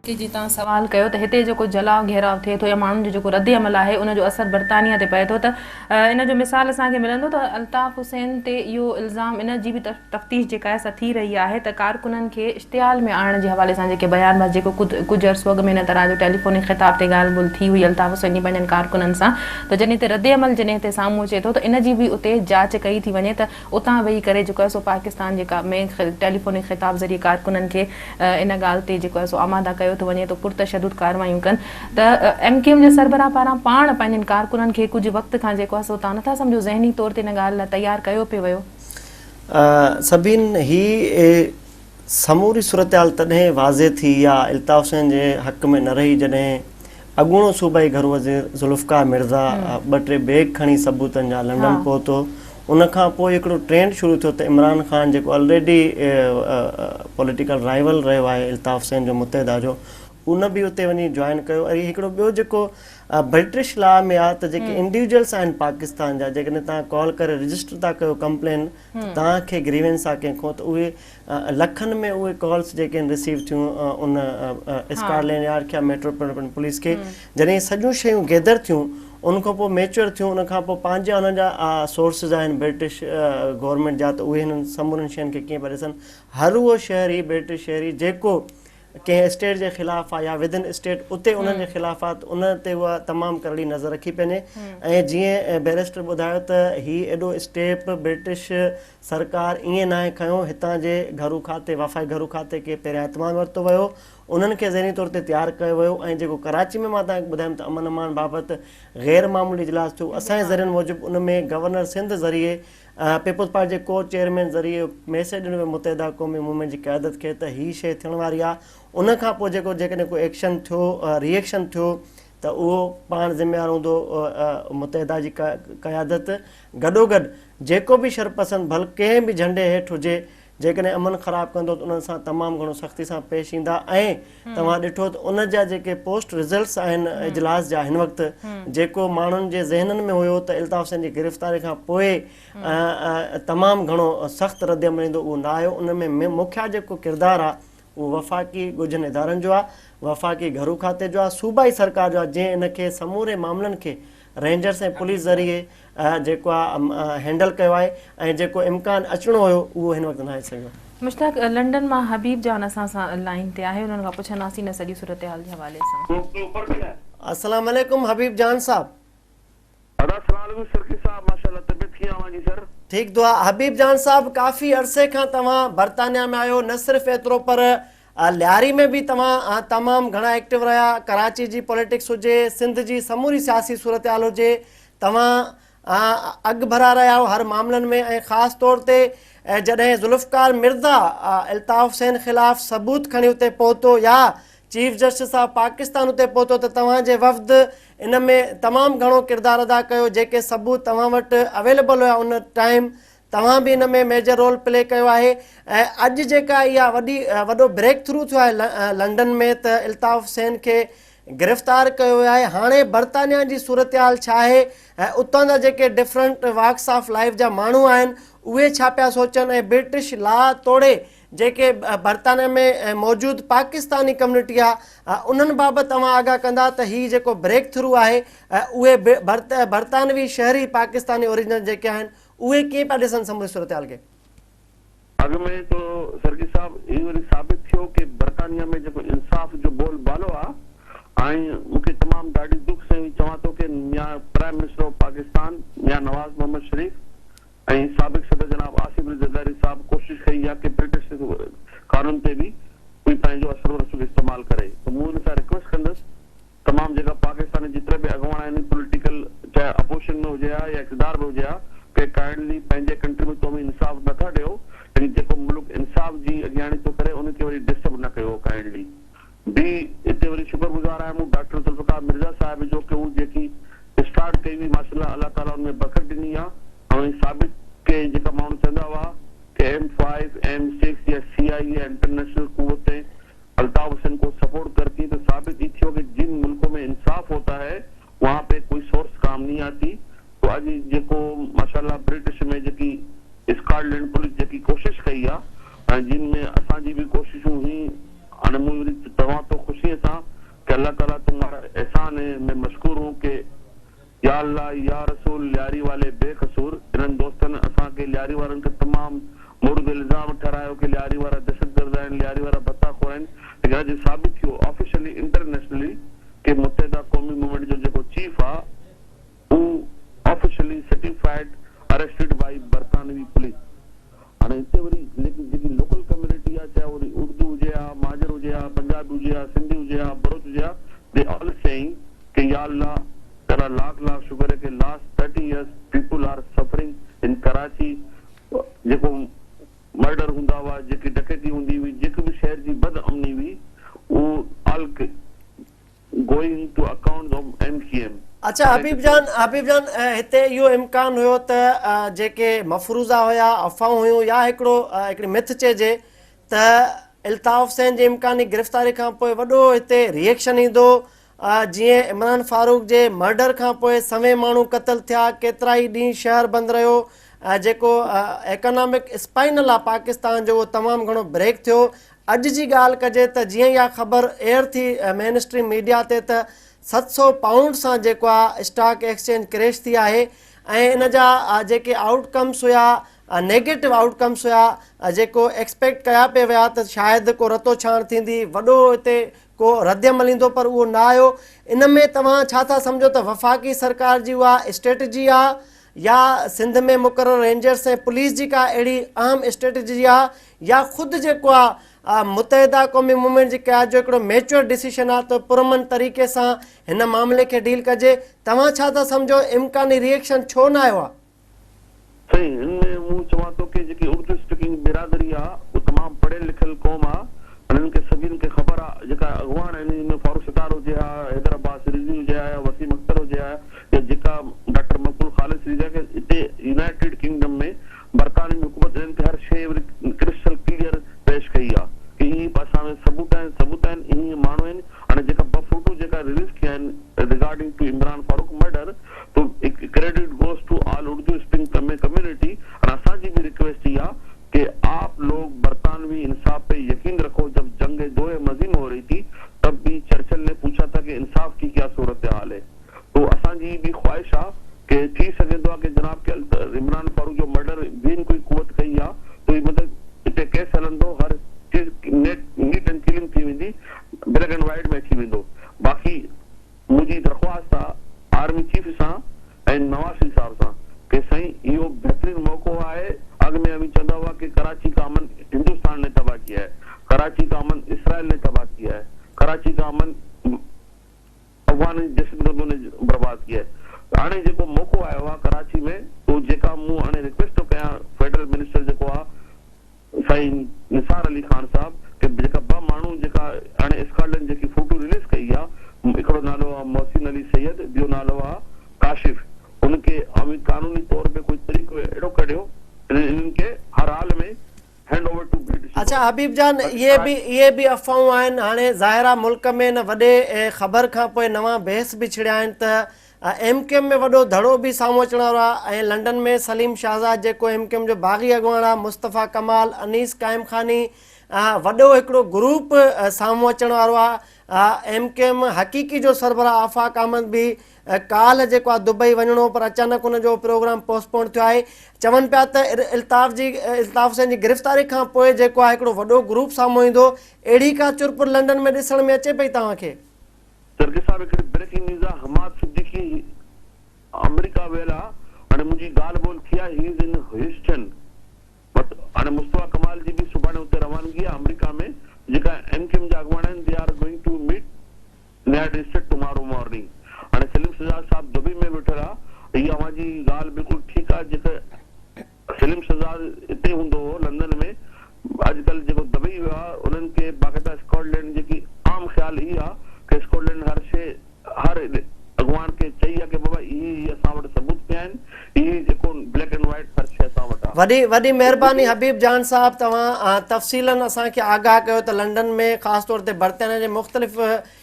कि जी तव्हां सवाल कयो त हिते जेको जलाव घेराव थिए थो या माण्हुनि जो जेको रद्द अमल आहे उनजो असर बर्तानिया ते पए थो त इन जो मिसाल असांखे मिलंदो त अल्ताफ़ हुसैन ते इहो इल्ज़ाम इन जी बि तफ़्तीश जेका आहे सा थी रही आहे त कारकुननि खे इश्तियाल में आणण जे हवाले सां जेके बयान बात जेको कुझु अर्सो अॻु में इन तरह जो टेलीफोनिक ख़िताब ते ॻाल्हि ॿोल थी हुई अल्ताफ़ हुसैन जी पंहिंजनि कारकुननि सां त जॾहिं ते रद्द अमल जॾहिं ते साम्हूं अचे थो त इन जी बि उते जांच कई थी वञे त उतां वेही करे जेको आहे सो पाकिस्तान जेका में टेलीफोनिक ख़िताब ज़रिए कारकुननि खे इन ॻाल्हि ते जेको आहे सो आमादा कयो थो वञे त पुरतशदुद कार्रवायूं कनि त MKM जे सरबराह पारां पाण पंहिंजनि कारकुननि खे कुझु वक़्त खां जेको आहे सो तव्हां नथा सम्झो ज़हनी तौर ते इन ॻाल्हि लाइ तयारु कयो पियो वियो? सभिनि ही समूरी सूरतहाल तॾहिं वाज़े थी या अल्ताफ़ हुसैन जे हक़ में न रही जॾहिं अॻूणो सूबाई घर वज़ीर ज़ुल्फ़कार मिर्ज़ा 2-3 बैग खणी सबूतनि जा लंडन पहुतो। उनखां पोइ हिकिड़ो ट्रेंड शुरू थियो त इमरान ख़ान जेको ऑलरेडी पॉलिटिकल राइवल रहियो आहे अल्ताफ़ हुसैन जो मुतहदा जो, उन बि उते वञी जॉइन कयो। ऐं हिकिड़ो ॿियो जेको ब्रिटिश लॉ में आहे त जेके इंडिविजुअल्स आहिनि पाकिस्तान जा, जेकॾहिं तव्हां कॉल करे रजिस्टर था कयो कंप्लेन तव्हांखे ग्रीवेंस आहे कंहिंखो, त उहे लखनि में उहे कॉल्स जेके आहिनि रिसीव थियूं उन स्कॉटलैंड यार्ड खे मेट्रोपॉलिटन पुलिस खे। जॾहिं सॼियूं शयूं गैदर थियूं उनखां पोइ मैच्योर थियूं, उनखां पोइ पंहिंजा हुन जा सोर्सिस आहिनि ब्रिटिश गवर्नमेंट जा, त उहे हिननि समूरनि शयुनि खे कीअं पिया ॾिसनि। हर उहो शहरी ब्रिटिश शहरी जेको कंहिं स्टेट जे ख़िलाफ़ आहे या विदिन स्टेट उते उन्हनि जे ख़िलाफ़ आहे, उन ते उहा तमामु करड़ी नज़र रखी पंहिंजे। ऐं जीअं बैरिस्टर ॿुधायो त हीउ एॾो स्टेप ब्रिटिश सरकार ईअं नाहे खयो, हितां जे घरू खाते वफ़ाई घरू खाते खे पहिरियां एतमाद वरितो वियो, उन्हनि खे ज़हनी तौर ते तयारु कयो वियो। ऐं जेको कराची में मां तव्हांखे ॿुधायमि त अमन अमान बाबति ग़ैर मामूली इजलास थियो, असांजे ज़रियनि मूजिबि उन में गवर्नर सिंध ज़रिए पीपल्स पार्टी जे को चेयरमैन ज़रिए मैसेज ॾिनो वियो मुतहदा क़ौमी मूवमेंट जी क़यादत खे त हीअ शइ थियण वारी आहे। उनखां पोइ जेकॾहिं कोई एक्शन थियो रिएक्शन थियो त उहो पाण ज़िम्मेवारु हूंदो मुतहदा जी क़यादत। गॾोगॾु जेको बि शरपसंद भल कंहिं बि झंडे हेठि हुजे, जेकॾहिं अमन ख़राबु कंदो त उन्हनि सां तमामु घणो सख़्ती सां पेश ईंदा। ऐं तव्हां ॾिठो त उन जा जेके पोस्ट रिज़ल्ट्स आहिनि इजलास जा हिन वक़्तु, जेको माण्हुनि जे ज़हननि में हुयो त अल्ताफ़ हुसैन जी गिरफ़्तारी खां पोइ तमामु घणो सख़्तु रद्द अमल ईंदो, उहो न आयो। उन में मुख्य जेको किरदारु आहे उहो वफ़ाक़ी कुझु इदारनि जो आहे, वफ़ाक़ी घरू खाते जो आहे, सूबाई सरकार जो आहे, जंहिं इनखे समूरे मामलनि खे रेंजर्स ऐं पुलिस ज़रिए जेको आहे हैंडल कयो आहे। ऐं जेको इम्कान अचिणो हुयो उहो हिन वक़्तु न आहे सघियो। मुश्ताक, लंडन मां हबीब जान असां सां लाइन ते आहे, उन्हनि खां पुछंदासीं न सॼी सूरतहाल जे हवाले सां। अस्सलाम वालेकुम हबीब जान साहब। ठीक दुआ। हबीब जान साहब, काफ़ी अरसे खां तव्हां बरतानिया में आयो, न सिर्फ़ु एतिरो पर लियारी में भी तमाम तमामु घणा एक्टिव रहा। कराची जी पॉलिटिक्स हुजे, सिंध जी समूरी सियासी सूरत हाल हुजे, तव्हां अग भरा रहा हो हर मामलन में। ऐं ख़ास तौर ते जॾहिं ज़ुल्फ़कार मिर्ज़ा अल्ताफ़ हुसैन ख़िलाफ़ सबूत खणी उते पहुतो या चीफ जस्टिस ऑफ पाकिस्तान उते पहुतो, त तव्हांजे वफ़द इन में तमामु घणो किरदारु अदा कयो। जेके सबूत तव्हां वटि अवेलेबल हुआ उन टाइम, तव्हां भी इन में मेजर रोल प्ले कयो आहे। ऐं अॼु जेका इहा वॾो ब्रेक थ्रू थियो आहे लंडन में त अल्ताफ़ हुसैन खे गिरफ़्तार कयो वियो आहे। हाणे बरतानिया जी सूरत हाल छा आहे, उतां जा जेके डिफरेंट वॉक्स ऑफ लाइफ जा माण्हू आहिनि उहे छा पिया सोचनि, ऐं ब्रिटिश लॉ तोड़े जेके बरतानिया में मौजूदु पाकिस्तानी कम्युनिटी आहे उन्हनि बाबति तव्हां आगाह कंदा त हीउ जेको ब्रेक थ्रू आहे उहे बरतानवी शहरी पाकिस्तानी ओरिजिनल जेके आहिनि उहे कीअं पिया ॾिसनि समूरी सूरत हाल खे? अॻु में तो सरगी साहब इहो वरी साबित थियो कि बरतानिया में जेको इंसाफ़ जो बोल बालो आहे, ऐं मूंखे तमामु ॾाढी दुख सां चवां थो कि या प्राइम मिनिस्टर ऑफ पाकिस्तान या नवाज़ मोहम्मद शरीफ ऐं साबिक़ सदर जनाब आसिफ अली ज़रदारी साहब कोशिश कई आहे कि ब्रिटिश कानून ते भी कोई पंहिंजो असर रसूल इस्तेमालु करे। त मूं हिन सां रिक्वेस्ट कंदुसि तमामु जेका पाकिस्तान जेतिरा बि अॻुवान आहिनि पॉलिटिकल, चाहे अपोजिशन में हुजे हा या इक़्तिदार में हुजे हा, कि काइंडली पंहिंजे कंट्री में तोमी इंसाफ़ नथा ॾियो, लेकिन जेको मुल्क इंसाफ़ जी अॻियाणी थो करे उनखे वरी डिस्टर्ब न कयो काइंडली। बी हिते वरी शुक्रगुज़ार आहियां मूं डॉक्टर ज़ुल्फ़कार मिर्ज़ा साहिब जो कि हू जेकी स्टार्ट कई हुई माशाअल्लाह अल्लाह ताला उनमें बरकत ॾिनी आहे। ऐं साबित के जेका माण्हू चवंदा हुआ कि M5, M6 या CIA या इंटरनेशनल कुव्वतें अल्ताफ़ हुसैन को सपोर्ट करती, तो साबित ही थियो कि जिन मुल्कों में इंसाफ होता है वहाँ पे कोई सोर्स काम नहीं आती। तो अॼु जेको माशाअल्लाह ब्रिटिश में जेकी स्कॉटलैंड पुलिस जेकी कोशिश कई आहे, जिन में असांजी भी कोशिशूं हुई, हाणे मूं वरी तव्हां तो ख़ुशीअ सां कराची जेको मर्डर हूंदा हुआ, जेकी डकैती हूंदी हुई, जेकी बि शहर जी बदअमनी हुई, उहो all going to account of MKM। अच्छा हबीब जान हिते इहो इम्कान हुयो त जेके मफरूज़ा हुया, अफ़वाहूं हुयूं या हिकिड़ी मिथ चइजे त इल्ताफ़ हुसैन जी इम्कानी गिरफ़्तारी खां पोइ वॾो हिते रिएक्शन ईंदो, जीअं इमरान फारूक जे मर्डर खां पोइ सवे माण्हू क़तल थिया, केतिरा ई ॾींहं शहर बंदि रहियो, जेको इकोनॉमिक स्पाइनल आहे पाकिस्तान जो उहो तमामु घणो ब्रेक थियो। अॼु जी ॻाल्हि कजे त जीअं इहा ख़बर एयर थी मेन स्ट्रीम मीडिया ते त 700 पाउंड सां जेको आहे स्टॉक एक्सचेंज क्रैश थी आहे ऐं इन जा जेके आउटकम्स हुया, नेगेटिव आउटकम्स हुया, जेको एक्सपेक्ट कया पिया विया त शायदि को रतो छाण थींदी, वॾो हिते को रद्दमल ईंदो, पर उहो न आयो। इन में तव्हां छा था सम्झो त वफ़ाक़ी सरकार जी उहा स्ट्रेटजी आहे या सिंध में मुक़ररु रेंजर्स ऐं पुलिस जी का अहिड़ी अहम स्ट्रेटजी आहे या ख़ुदि जेको आहे मुतहिदा क़ौमी मूवमेंट जी क़यादत जो हिकिड़ो मैच्योर डिसीशन आहे त पुरमन तरीक़े सां हिन मामले खे डील कजे? तव्हां छा था सम्झो इम्कानी रिएक्शन छो न आयो आहे? सही, हिनमें मूं चवां थो कि जेकी उर्दू स्पीकिंग बिरादरी आहे उहो तमामु पढ़ियल लिखियल क़ौम आहे, हिननि खे सभिनि खे ख़बर आहे। जेका अॻवान आहिनि, हिन में फारूक सितार हुजे हा, हैदर अब्बास रिज़वी हुजे हा, या वसीम अख्तर हुजे हा, या जेका डॉक्टर मक़बूल ख़ालिद रिज़ा, खे हिते यूनाइटेड किंगडम में बरतानवी हुकूमत हिननि खे हर शइ क्रिस्टल क्लियर पेश कई आहे कि ही असां में सबूत आहिनि, इहे माण्हू आहिनि। हाणे जेका ॿ फोटो जेका रिलीज़ कया आहिनि regarding to Imran Farooq murder, तो credit goes to all Urdu speaking community. और असांजी भी रिक्वेस्ट ये कि आप लोग बरतानवी इंसाफ पे यकीन रखो। जब जंग दोए मजीम हो रही थी तब भी चर्चिल ने पूछा था कि इंसाफ की क्या सूरत हाल है। तो असांजी भी ख्वाहिश है कि थी सके कि जनाब के इमरान फारूक जो मर्डर भी कोई कुवत कई है तो मतलब इतने केस हलंदो, हर चीज नीट एंड क्लीन थी वेंदी, ब्लैक एंड वाइट में थी वेंदो। बाकी मुझी दरख्वास्त आहे आर्मी चीफ सां ऐं नवाज़ शरीफ साहब सां कि साईं इहो बेहतरीन मौक़ो आहे। अॻ में अभी चवंदा हुआ कि कराची का अमन हिंदुस्तान ने तबाह किया है, कराची का अमन इसराइल ने तबाह किया है, कराची का अमन अफगान दहशतगर्दों ने बर्बाद किया है। हाणे जेको मौक़ो आयो आहे कराची में, तो जेका मूं हाणे रिक्वेस्ट थो कयां फेडरल मिनिस्टर जेको आहे साईं निसार अली खान साहब कि जेका ॿ माण्हू जेका हाणे स्कॉटलैंड जेकी फोटो रिलीज़ कई आहे, हिकिड़ो नालो आहे मोहसिन अली सैयद, ॿियो नालो आहे काशिफ, उनके कानूनी तौर पे कोई तरीक़ो अहिड़ो कढियो इन्हनि खे हर हाल में हैंड ओवर टू ब्रिटिश। अच्छा हबीब जान, ये भी अफ़वाहूं आहिनि, हाणे ज़ाहिरा मुल्क में न वॾे ख़बर खां पोइ नवां बहस बि छिड़िया आहिनि त MKM में वॾो धड़ो बि साम्हूं अचण वारो आहे ऐं लंडन में सलीम शाहज़ाद जेको MKM जो बाग़ी अॻुवाण आहे, मुस्तफ़ा कमाल, अनीस काइम खानी, वॾो हिकिड़ो ग्रुप साम्हूं अचण वारो आहे। MKM हक़ीक़ी जो सरबराह आफ़ाक़ अहमद बि काल्ह जेको आहे दुबई वञिणो, पर अचानक हुनजो प्रोग्राम पोस्टपोन थियो आहे। चवनि पिया त इल्ताफ़ हुसैन जी गिरफ़्तारी खां पोइ जेको आहे हिकिड़ो वॾो ग्रुप साम्हूं ईंदो। अहिड़ी का चुरपुर लंडन में ॾिसण में अचे पई तव्हांखे? सरगे साहब हिकिड़ी ब्रेकिंग न्यूज़ आहे, हमाद सिद्दीकी अमेरिका वियल आहे, हाणे मुंहिंजी ॻाल्हि ॿोल थी आहे, ही इज़ इन ह्यूस्टन। हाणे मुस्तफ़ा कमाल जी बि सुभाणे हुते रवानगी आहे अमेरिका में। जेका MKM जा अॻुवान आहिनि, दे आर गोइंग टू मीट यूनाइटेड स्टेट टुमारो मॉर्निंग। हाणे सलीम शहजाद साहब दुबई में वेठल आहे, इहा अवांजी ॻाल्हि बिल्कुलु ठीकु आहे। जेका सलीम शहजाद हिते हूंदो हो लंडन में, अॼुकल्ह जेको दुबई वियो आहे, उन्हनि खे बाक़ाइदा स्कॉटलैंड जेकी आम ख़्याल ई आहे कि स्कॉटलैंड हर शइ हर अॻुवान खे चई आहे कि बाबा इहे असां वटि सबूत पिया आहिनि, इहे जेको ब्लैक एंड वाइट हर शइ असां वटि आहे। वॾी महिरबानी हबीब जान साहब, तव्हां तफ़सीलन असांखे आगाह कयो त लंडन में ख़ासि तौर ते बरतानिया जे मुख़्तलिफ़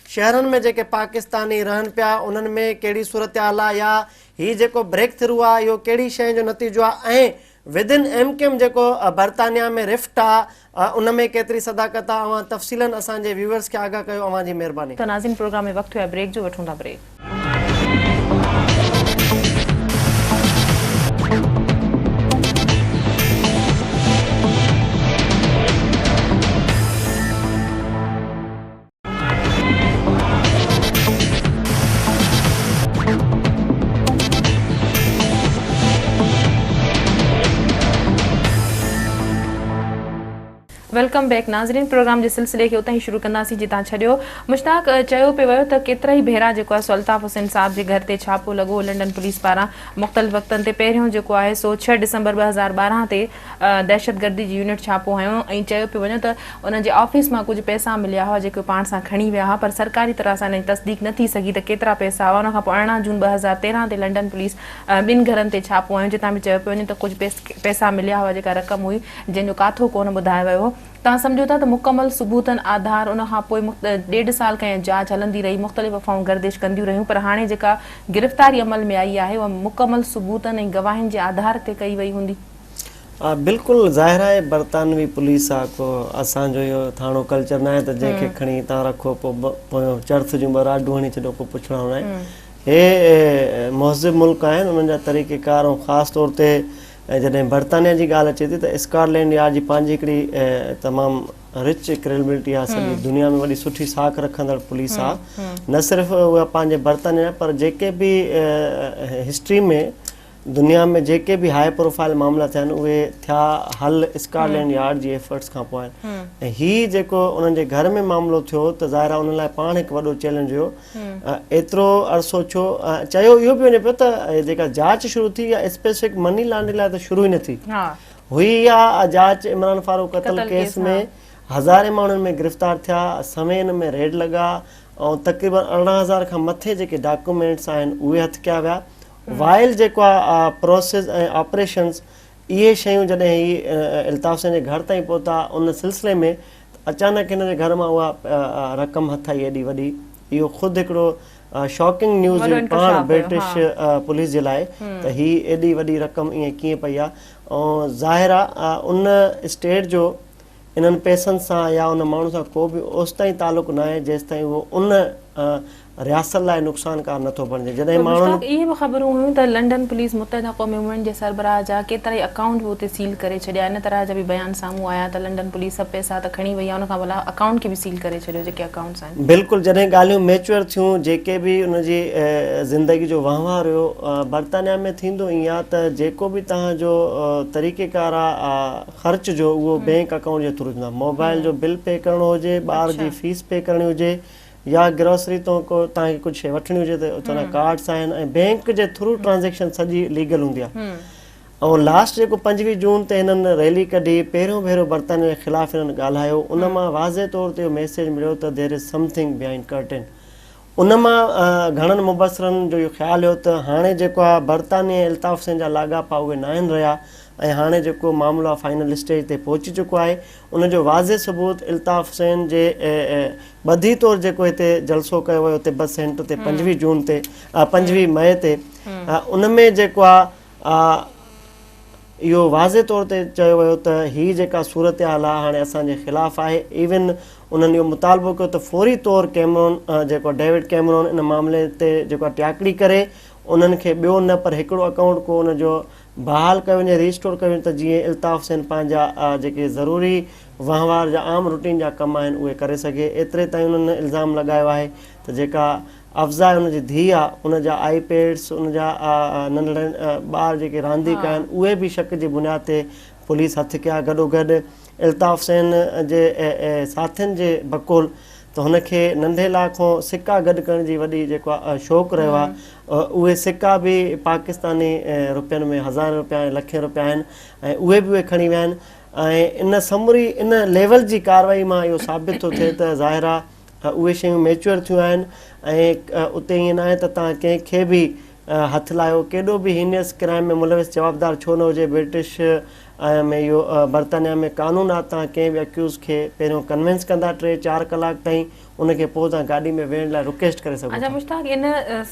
शहरनि में जेके पाकिस्तानी रहनि पिया उन्हनि में कहिड़ी सूरत हाल आहे, या हीउ जेको ब्रेक थ्रू आहे इहो कहिड़ी शइ जो नतीजो आहे, ऐं विदिन MKM जेको बरतानिया में रिफ्ट आहे उन में केतिरी सदाकत आहे, अवां तफ़सीलन असांजे व्यूअर्स खे आगाह कयो। अवांजी महिरबानी। त नाज़रीन, प्रोग्राम में वक़्तु आहे ब्रेक जो, वठूं था ब्रेक। वेलकम बैक नाज़रीन। प्रोग्राम जे सिलसिले खे उतां ई शुरू कंदासीं जितां छॾियो। मुश्ताक, चयो पियो वियो त केतिरा ई भेरा जेको आहे अल्ताफ़ हुसैन साहब जे घर ते छापो लॻो लंडन पुलिस पारां मुख़्तलिफ़ वक़्तनि ते। पहिरियों जेको आहे सो 6 डिसंबर 2012 ते दहशतगर्दी जी यूनिट छापो हयो ऐं चयो पियो वञे त उन जे ऑफिस मां कुझु पैसा मिलिया हुआ जेके पाण सां खणी विया हुआ, पर सरकारी तरह सां इन जी तस्दीक न थी सघी त केतिरा पैसा हुआ। उन खां पोइ 18 जून 2013 ते लंडन पुलिस ॿिनि घरनि ते छापो हयो जितां बि चयो पियो वञे त कुझु पैसा मिलिया हुआ जेका रक़म हुई जंहिंजो काथो कोन ॿुधायो वियो हो। तव्हां सम्झो था त मुकमल सबूतनि आधार उन खां पोइ 1.5 साल खां जांच हलंदी रही, मुख़्तलिफ़ अफ़वाऊं गर्दिश कंदियूं रहियूं, पर हाणे जेका गिरफ़्तारी अमल में आई आहे उहा मुकमल सबूतनि ऐं गवाहियुनि जे आधार ते कई वई हूंदी। बिल्कुलु ज़ाहिर आहे बरतानवी पुलिस आहे, को असांजो इहो थाणो कल्चर न आहे त जंहिंखे खणी तव्हां रखो पोइ चर्थ जूं ॿ राडूं हणी छॾियो, पोइ पुछणो न आहे। हे महज़िब मुल्क आहिनि, उन्हनि जा तरीक़ेकार ऐं ख़ासि तौर ते जॾहिं बरतानिया जी ॻाल्हि अचे थी त स्कॉटलैंड यार्ड जी पंहिंजी हिकिड़ी तमामु रिच क्रेडिबिलिटी आहे, सॼी दुनिया में वॾी सुठी साख रखंदड़ पुलिस आहे। न सिर्फ़ु उहा पंहिंजे बरतानिया पर जेके बि हिस्ट्री में दुनिया में जेके बि हाई प्रोफाइल मामला थिया आहिनि उहे थिया हल स्कॉटलैंड यार्ड जी एफर्ट्स खां पोइ आहिनि। ऐं हीअ जेको उन्हनि जे घर में मामिलो थियो त ज़ाहिर आहे उन लाइ पाण हिकु वॾो चैलेंज हुयो। एतिरो अरसो छो चयो इहो बि वञे पियो त जेका जांच शुरू थी या स्पेसिफिक मनी लॉन्ड्रिंग लाइ त शुरू ई न थी हुई। इहा जांच इमरान फारूक क़त्ल केस में हज़ारे माण्हुनि में गिरफ़्तार थिया, समेन में रेड लॻा ऐं तक़रीबन 18,000 खां मथे जेके डॉक्यूमेंट्स आहिनि उहे हथु कया विया। वाइल जेको आहे प्रोसेस ऐं ऑपरेशन्स इहे शयूं जॾहिं ही अल्ताफ़ हुसैन जे घर ताईं पहुता उन सिलसिले में अचानक हिन जे घर मां उहा रक़म हथ आई एॾी वॾी। इहो ख़ुदि हिकिड़ो शॉकिंग न्यूज़ हुई पाण ब्रिटिश पुलिस जे लाइ त ही एॾी वॾी रक़म ईअं कीअं पई आहे। ऐं ज़ाहिर आहे उन स्टेट जो इन्हनि पैसनि सां या उन माण्हू सां को बि ओसि ताईं तालुक़ु न आहे जेसि ताईं उहो उन रियासत लाइ नुक़सानकार नथो बणिजे। जॾहिं माण्हू इहे बि ख़बरूं हुयूं त लंडन पुलिस मुत्तहिदा क़ौमी उमरनि जे सरबराह जा केतिरा ई अकाउंट बि उते सील करे छॾिया। इन तरह जा बि बयान साम्हूं आया त लंडन पुलिस सभु पैसा त खणी वई आहे, उन खां भला अकाउंट खे बि सील करे छॾियो जेके अकाउंट्स आहिनि। बिल्कुलु जॾहिं ॻाल्हियूं मैच्योर थियूं, जेके बि उनजी ज़िंदगी जो वहिंवार हुयो बरतानिया में थींदो ईअं आहे त जेको बि तव्हांजो तरीक़ेकार आहे ख़र्च जो उहो बैंक अकाउंट जे थ्रू थींदो आहे। मोबाइल जो बिल पे करिणो हुजे, ॿार जी फीस पे करणी हुजे या ग्रोसरी तो को तव्हांखे कुझु शइ वठणी हुजे त उतां कार्ड्स आहिनि ऐं बैंक जे थ्रू ट्रांज़ेक्शन सॼी लीगल हूंदी आहे। ऐं लास्ट जेको 25 जून ते हिननि रैली कढी पहिरियों भेरो बरतानिया जे ख़िलाफ़ु हिननि ॻाल्हायो, उन मां वाज़े तौर ते इहो मैसेज मिलियो त there is something behind curtain. उन मां घणनि मुबसरनि जो इहो ख़्यालु हुयो त हाणे जेको आहे बरतानिया ऐं अल्ताफ़ हुसैन जा लाॻापा उहे न आहिनि रहिया ऐं हाणे जेको मामिलो आहे फाइनल स्टेज ते पहुची चुको आहे। उनजो वाज़े सबूत अल्ताफ़ हुसैन जे ॿधी तौरु जेको हिते जलसो कयो वियो हुते बस सेंटर ते 25 जून ते 25 मई ते उन में जेको आहे इहो वाज़े तौर ते चयो वियो त हीअ जेका सूरत हाल आहे हाणे असांजे ख़िलाफ़ु आहे। इवन उन्हनि इहो मुतालबो कयो त फौरी तौरु कैमरून जेको डेविड कैमरून इन मामले ते जेको आहे ट्याकड़ी करे उन्हनि खे ॿियो न पर हिकिड़ो अकाउंट को उनजो बहाल कयो वञे, रिस्टोर कयो वञे त जीअं अल्ताफ़ हुसैन पंहिंजा जेके ज़रूरी वहिंवार जा आम रूटीन जा कम आहिनि उहे करे सघे। एतिरे ताईं उन्हनि इल्ज़ाम लॻायो आहे त जेका अफ़ज़ा उनजी धीउ आहे उनजा आईपैड्स उनजा नंढड़नि ॿार जेके रांदीका आहिनि उहे बि शक जी बुनियाद ते पुलिस हथु कया। गॾोगॾु अल्ताफ़ हुसैन जे साथियुनि जे बक़ौल त हुनखे नंढे लाखों सिक्का गॾु करण जी वॾी जेको आहे शौक़ु रहियो आहे। उहे सिक्का बि पाकिस्तानी रुपयनि में 1000 रुपया ऐं लखे रुपया आहिनि ऐं उहे बि उहे खणी विया आहिनि। ऐं इन समूरी इन लेवल जी कार्रवाई मां इहो साबित थो थिए त ज़ाहिर आहे उहे शयूं मैच्योर थियूं आहिनि ऐं उते ईअं न आहे त तव्हां कंहिंखे बि हथु लाहियो, केॾो बि हीनियस क्राइम में मुलविस जवाबदार छो न हुजे। ब्रिटिश में इहो बरतानिया में कानून आहे, तव्हां कंहिं बि अक्यूज़ खे पहिरियों कन्विंस कंदा 3-4 कलाक ताईं, उनखे पोइ तव्हां गाॾी में वेहण लाइ रिक्वेस्ट करे सघो। अच्छा मुश्ताक, इन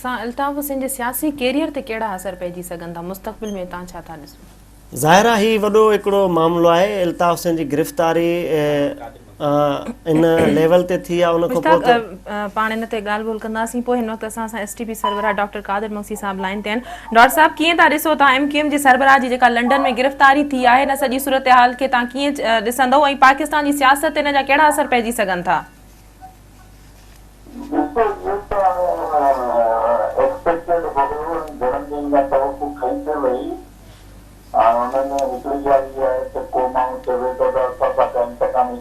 सां अल्ताफ़ हुसैन जे सियासी कैरियर ते कहिड़ा असर पइजी सघनि था? मुस्तक़बिल में तव्हां छा था ॾिसो? ज़ाहिर आहे हीउ वॾो हिकिड़ो मामिलो आहे। अल्ताफ़ हुसैन जी गिरफ़्तारी इन लेवल ते थी आहे। उन खां पोइ पाण इन ते ॻाल्हि ॿोल कंदासीं। पोइ हिन वक़्तु असां सां STP सरबराह डॉक्टर कादिर मक्सी साहब लाइन ते आहिनि। डॉक्टर साहब, कीअं था ॾिसो तव्हां MQM जे सरबराह जी जेका लंडन में गिरफ़्तारी थी आहे, हिन सॼी सूरत हाल खे तव्हां कीअं ॾिसंदव ऐं पाकिस्तान जी सियासत ते हिन जा कहिड़ा असर पइजी सघनि था? उन्होंने हिकिड़ी ॻाल्हि इहा आहे त को माण्हू चवे थो त असां सां इंतकामी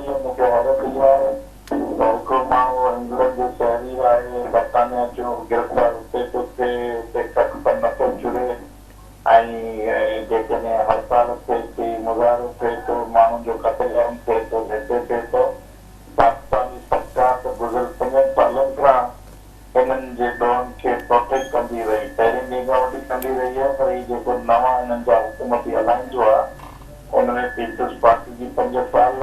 ये मूंखे हैरत थी आहे त हिकिड़ो माण्हू इंग्लैंड जो शहरी आहे बरतानिया जो गिरफ़्तार हुते थो थिए हुते कट नथो जुड़े ऐं जेकॾहिं हड़ताल थिए थी मुज़ाहिरो थिए थो माण्हुनि जो क़त्लेआम थिए थो हिते थिए थो पाकिस्तानी सरकार त गुज़िरियल 5 सालनि खां हिननि जे ॾोहनि खे प्रोटेक्ट कंदी रही पहिरीं निगरानी कंदी रही आहे पर हीउ जेको नवां हिननि जा हुकूमती हलाईंदो आहे उनमें पीपल्स पार्टी जी 5 साल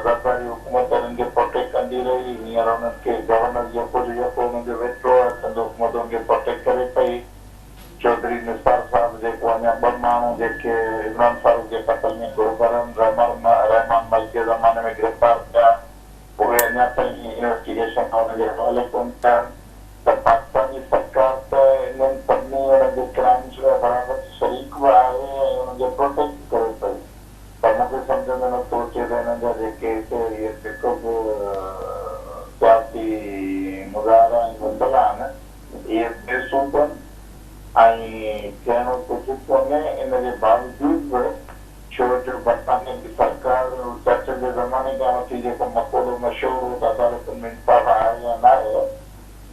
ज़रदारी हुकूमत हिननि खे प्रोटेक्ट कंदी रही हींअर हुननि खे गवर्नर जेको हुननि जो वेठो आहे संदो हुकूमत हुननि खे प्रोटेक्ट करे पई चौधरी निसार साहब जेको अञा 2 माण्हू जेके इमरान फारूक जे क़त्ल में गुरबरन रहमान मलिक जे ज़माने में गिरफ़्तार थिया उहे अञा ताईं इन्वेस्टिगेशन हुनजे हवाले कोन थिया त पाकिस्तानी सरकार त इन्हनि सभिनी हुनजे क्राइम्स बराबरि शरीक बि आहे ऐं हुनखे प्रोटेक्ट करे पई त मूंखे सम्झ में नथो अचे त हिननि जा जेके इहे जेको बि सियासी मुज़ाहिरा ऐं मसइला आहिनि इहे बेसूब आहिनि ऐं थियणो कुझु कोन्हे इनजे बावजूद बि छो जो बरतानिया जी सरकार चर्चिल जे ज़माने खां वठी जेको मक़ौलो मशहूरु हो त अदालतुनि में इंसाफ़ आहे या न आहे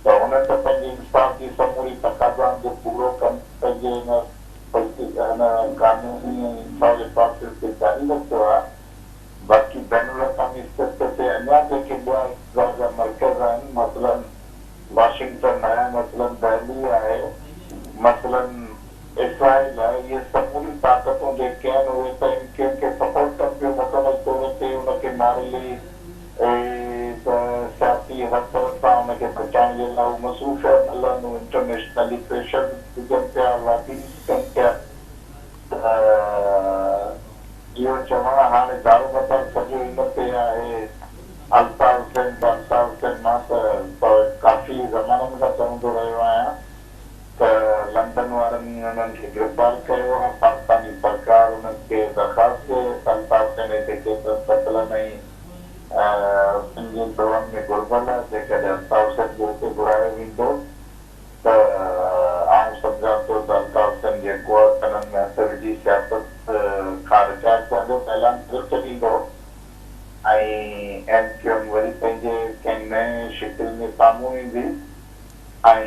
त हुननि त पंहिंजी इंसाफ़ जी समूरी तक़ाज़ाउनि खे पूरो पंहिंजे हिन कानूनी ऐं इंसाफ़ जे प्रोसेस खे जारी रखियो आहे बाक़ी बैनुल अक़वामी स्तर ते अञा जेके ॿिया इक़्तिदार जा मर्कज़ आहिनि मसलन वाशिंगटन आहे मसलन दिल्ली आहे मसलन इसराइल आहे इहे समूरी ताक़तूं जेके आहिनि उहे त कंहिंखे सपोर्ट कनि पियूं मुकमल तौर ते उनखे नारेली सियासी हथर सां हुनखे बचाइण जे लाइ मसरूफ़ हलनि इंटरनेशनली प्रेशर विझनि पिया लॉबिंग कनि पिया इहो चवणु हाणे दारोमदार सॼो हिन ते आहे अल्ताफ़ हुसैन मां त काफ़ी ज़माननि खां चवंदो रहियो आहियां त लंडन वारनि हुननि खे गिरफ़्तार कयो आहे पाकिस्तानी सरकार हुननि खे दरख़्वास्त अल्ताफ़ हुसैन हिते केतिरनि क़त्लनि ऐं सिंधी ॾोहनि में घुरिबल आहे जेकॾहिं अल्ताफ़ हुसैन जो हिते घुरायो वेंदो त आउं सम्झां थो त अल्ताफ़ हुसैन जेको आहे कननि में हथ विझी सियासत खां रिटायर थियंदो ऐलान करे ॾींदो ऐं MQM वरी पंहिंजे कंहिं नए शिकिल में साम्हूं ईंदी ऐं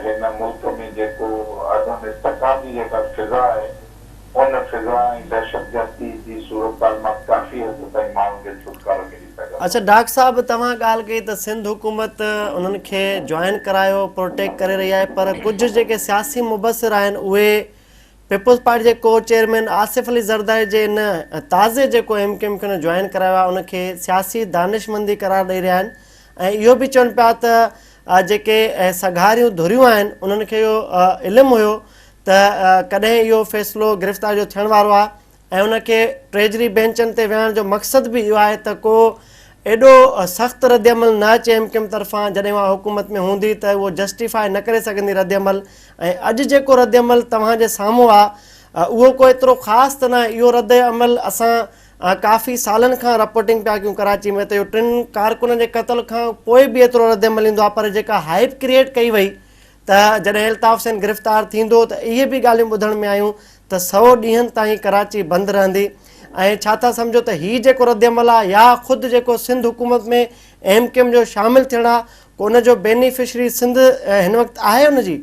हिन मुल्क में जेको अदम इस्तक़ाम जी जेका फिज़ा आहे उन फिज़ा ऐं दहशतगर्दी जी सूरत मां काफ़ी हद ताईं माण्हुनि खे छुटकारो मिली सघे। अच्छा डॉक्टर साहब तव्हां ॻाल्हि कई त सिंध हुकूमत उन्हनि खे जॉइन करायो प्रोटेक्ट करे रही आहे पर कुझु जेके सियासी मुबसर आहिनि उहे पीपल्स पार्टी जे को चेयरमैन आसिफ अली ज़रदारी जे इन ताज़े जेको MQM खे जॉइन करायो आहे उनखे सियासी दानिशमंदी करार ॾेई रहिया आहिनि ऐं इहो बि चवनि पिया त जेके सघारियूं धुरियूं आहिनि उन्हनि खे इहो इल्मु हुयो त कॾहिं इहो फ़ैसिलो गिरफ़्तार जो थियण वारो आहे ऐं उनखे ट्रेजरी बेंचनि ते वेहण जो मक़सदु बि इहो आहे त को एॾो सख़्तु रद्दअमल न अचे MQM तरफ़ां जॾहिं उहा हुकूमत में हूंदी त उहो जस्टिफाई न करे सघंदी रद्दअमल ऐं अॼु जेको रद्दअमल तव्हांजे साम्हूं आहे उहो को एतिरो ख़ासि त न इहो रद्दअमल असां काफ़ी सालनि खां रिपोर्टिंग पिया कयूं कराची में त इहो 3 कारकुननि जे क़त्ल खां पोइ बि एतिरो रद्दअमल ईंदो आहे पर जेका हाइप क्रिएट कई वई त जॾहिं अल्ताफ़ हुसैन गिरफ़्तार थींदो त इहे बि ॻाल्हियूं ॿुधण में आयूं त 100 ॾींहंनि ताईं कराची बंदि रहंदी ऐं छा था सम्झो त हीउ जेको रद्दअमल आहे या ख़ुदि जेको सिंध हुकूमत में MQM जो शामिलु थियणु आहे को उनजो बेनिफिशरी सिंध हिन वक़्तु आहे हुनजी?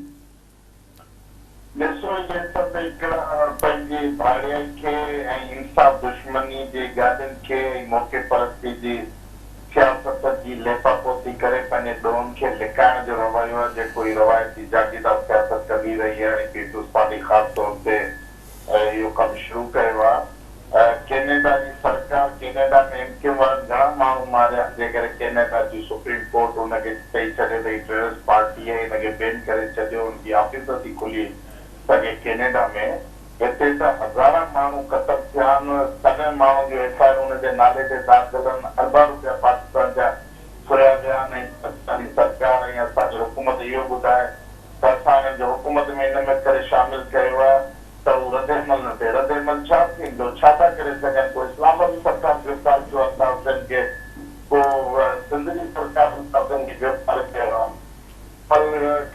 ॾिसो इहे सभु हिकिड़ा पंहिंजी भाड़ियाई खे ऐं इंसाफ़ दुश्मनी जे गाॾियुनि खे ऐं मौक़े परस्ती जी सियासत जी लेपापोती करे पंहिंजे ॾोहनि खे लिकाइण जो रवैयो आहे जेको ई रवायती जागीदार सियासत कंदी रही आहे ऐं पीपल्स पार्टी ख़ासि तौर ते इहो कमु शुरू कयो आहे। कैनेडा जी सरकार कैनेडा में MQM वारनि घणा माण्हू मारिया जेकर कैनेडा जी सुप्रीम कोर्ट हुनखे चई छॾे त टेररिस्ट पार्टी आहे हिनखे बैन करे छॾियो हुनजी ऑफिस थी खुली सघे कैनेडा में हिते त हज़ार माण्हू क़त्ल थिया आहिनि सॼे माण्हुनि जो FIR हुनजे नाले ते दाख़िल आहिनि अरबा रुपया पाकिस्तान जा फुरिया विया आहिनि ऐं पाकिस्तानी सरकार ऐं असांजी हुकूमत इहो ॿुधाए त असां हिननि जो हुकूमत में हिन में करे शामिलु कयो आहे त उहो रद्दअमल न थिए रद्दअमल छा थींदो छा था करे सघनि को इस्लामाबादी सरकार गिरफ़्तार कयो अल्ताफ़ हुसैन खे को सिंध जी सरकार अल्ताफ़ हुसैन खे गिरफ़्तार कयो आहे पर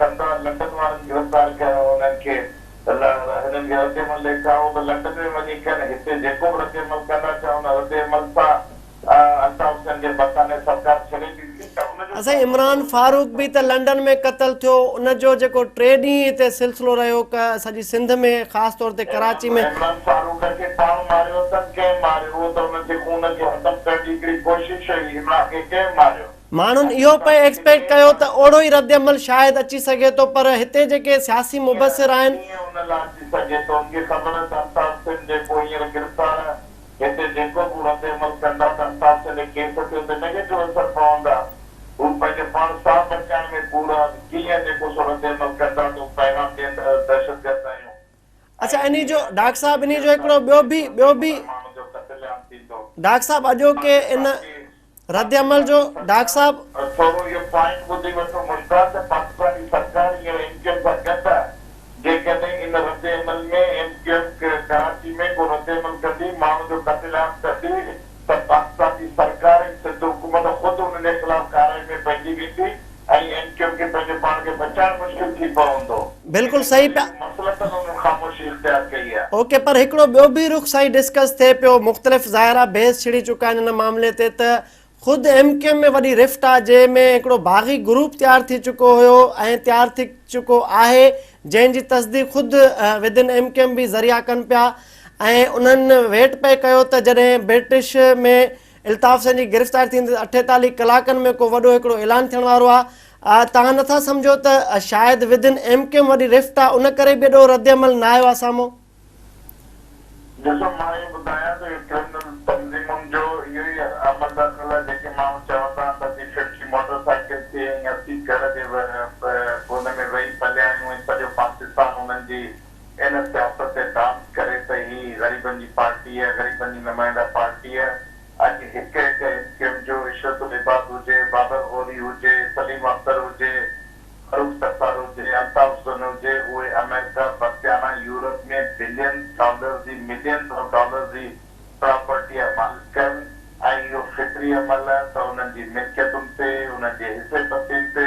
कंदा लंडन वारनि गिरफ़्तार कयो हुननि खे हिननि खे रद्दअमल ॾेखारियो त लंडन में वञी कनि हिते जेको बि रद्दअमल कंदा थिया हुन रद्दअमल सां बरतानिया सरकार छॾे ॾिनी त उनजो असां इमरान फारूक भी त लंडन में क़तल थियो, उनजो जेको 3 ॾींहं हिते सिलसिलो रहियो सॼी सिंध में, ख़ासि तौर ते कराची में। इमरान फारूक खे पाण मारियो त कंहिं मारियो त उनजे खून खे ख़तम करण जी हिकिड़ी कोशिशि हुई, इमरान खे कंहिं मारियो? माण्हुनि इहो पे एक्सपेक्ट कयो त ओड़ो ई रद्द अमल शायदि अची सघे थो, पर हिते जेके सियासी मुबसिर आहिनि कीअं उन लाइ अची सघे थो? उनखे ख़बर त अल्ताफ सिंध जेको हींअर गिरफ़्तार आहे, हिते जेको बि रद्द अमल कंदा त अल्ताफ सिंध केस ते उते नेगेटिव असर पवंदा। हू पंहिंजे पाण साह बचाइण में पूरा कीअं जेको सो रद्द अमल कंदा त पैगाम ॾींदा दहशतगर्द आहियूं। अच्छा, इन्ही जो डॉक्टर साहब इन्ही जो हिकिड़ो ॿियो भी माण्हू जो क़त्लेआम थींदो। डॉक्टर साहब अॼोके इन रद्द अमल जो डॉक्टर साहब थोरो इहो पॉइंट ॿुधी वठो मुश्ताक, त पाकिस्तानी सरकार हींअर एमक्यूएम सां गॾु आहे। जेकॾहिं इन रद्द अमल में एमक्यूएम कराची में को रद्द अमल कंदी, माण्हू जो क़त्लेआम कंदी, त पाकिस्तानी सरकार ऐं सिंध हुकूमत ख़ुदि उनजे ख़िलाफ़ कार्रवाई में पंहिंजी वेंदी ऐं एमक्यूएम खे पंहिंजे पाण खे बचाइण मुश्किल थी पवंदो। बिल्कुलु सही पिया मसलतन उन्हनि ख़ामोशी इख्तियार कई आहे। ओके, पर हिकिड़ो ॿियो भी रुख सही डिस्कस थिए पियो, मुख़्तलिफ़ ज़ाहिरा बहस छिड़ी चुका आहिनि हिन मामले ते, त ख़ुदि एमक्यूएम में वॾी रिफ्ट आहे जंहिंमें हिकिड़ो बाग़ी ग्रुप तयारु थी चुको हुयो ऐं तयारु थी चुको आहे, जंहिंजी तस्दीक़ ख़ुदि विदिन एमक्यूएम भी ज़रिया कनि पिया ऐं उन्हनि वेट पे कयो त जॾहिं ब्रिटिश में अल्ताफ सिंध जी गिरफ़्तारी थींदी 48 कलाकनि में को वॾो हिकिड़ो ऐलान थियण वारो आहे। तव्हां नथा सम्झो त शायदि विदिन एमक्यूएम वॾी रिफ्ट आहे, उन करे बि एॾो रद्द अमल न आयो आहे साम्हूं? ॾिसो, मां इहो ॿुधायां त क्रिमिनल तंज़ीमुनि जो इहो ई अमल दख़ल आहे। जेके माण्हू चवंदा त 50 मोटरसाइकिल ते ऐं 80 घर जे हुन में वेही पलिया आहियूं ऐं सॼो पाकिस्तान हुननि जी इन सियासत ते डांस करे त ही ग़रीबनि जी पार्टी आहे, ग़रीबनि जी नुमाइंदा पार्टी आहे। अॼु हिकु हिकु एमक्यूएम जो इशरत लिबास हुजे, बाबर गोरी हुजे, सलीम अख्तर हुजे, फरूक सत्तार हुजे, अल्ताफ सिंध हुजे, उहे अमेरिका, बर्ताना, यूरोप में बिलियन डॉलर जी, मिलियन डॉलर जी प्रॉपर्टी आहे मालिक ऐं इहो फितरी अमल आहे त उन्हनि जी मिल्कियतुनि ते, उन्हनि जे हिसे पतियुनि ते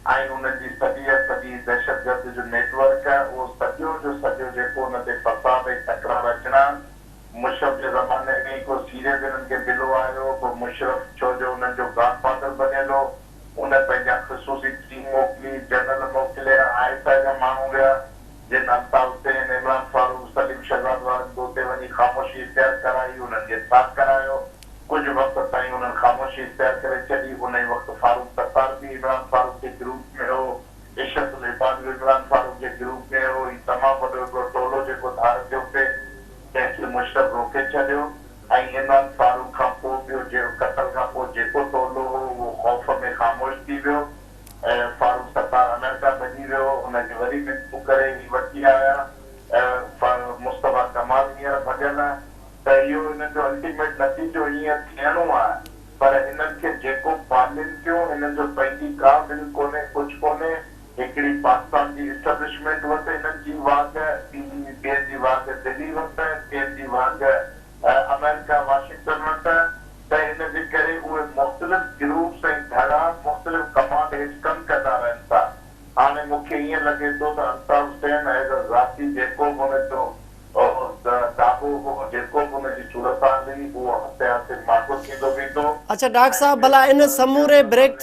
ऐं उन्हनि जी सॼी दहशतगर्द जो नेटवर्क आहे, उहो सॼो जो सॼो जेको उन ते फसाद ऐं तकरार अचणा। मुशरफ जे ज़माने में को सीरियस इन्हनि खे बिलो आयो, पोइ मुशरफ छो जो उन्हनि जो गॉडफादर बणियल हो, उन पंहिंजा ख़ुसूसी टीम मोकिली, जनरल मोकिलिया, ISI जा माण्हू विया, जिन अल्ताफ हुसैन, इमरान फारूक, सलीम शहजाद वारनि उते वञी ख़ामोशी इख्तियार कराई, उन्हनि खे साथ करायो। कुझु वक़्त ताईं उन्हनि ख़ामोशी इख्तियार करे छॾी। उन ई वक़्तु फारूक सत्तार भी इमरान फारूक जे ग्रुप में हो, इशरत लिबास भी इमरान फारूक जे ग्रुप में हो। ही तमामु वॾो हिकिड़ो टोलो जेको धार थियो पिए, जंहिंखे मुशरफ रोके छॾियो ऐं इमरान फारूक खां पोइ ॿियो जेको क़तल खां पोइ जेको टोलो हो उहो ख़ौफ़ में ख़ामोश थी वियो ऐं फारूक सत्तार अमेरिका भॼी वियो। हुनखे वरी मिक्सू करे वठी आया। मुस्तफ़ा कमाल हींअर भॼल आहे। त इहो हिननि जो अल्टीमेट नतीजो हीअं थियणो आहे, पर हिननि खे जेको पालनि पियो, हिननि जो पंहिंजी का दिलि कोन्हे, कुझु कोन्हे। हिकिड़ी पाकिस्तान जी इस्टेब्लिशमेंट वटि हिननि जी वाग, ॿिए जी वाग दिल्ली वटि, ॿिए जी वाग अमेरिका वाशिंगटन वटि। त हिनजे करे उहे मुख़्तलिफ़ ग्रुप्स ऐं धड़ा मुख़्तलिफ़ कमांड हेठि कमु कंदा रहनि था। हाणे मूंखे ईअं लॻे थो त अल्ताफ हुसैन एज़ अ ज़ाती जेको बि हुनजो दाबो हो, जेको बि हुनजी सूरत हुई, उहो हफ़्ते हफ़्ते माफ़ु थींदो वेंदो। अच्छा डॉक्टर साहब, भला इन समूरे ब्रेक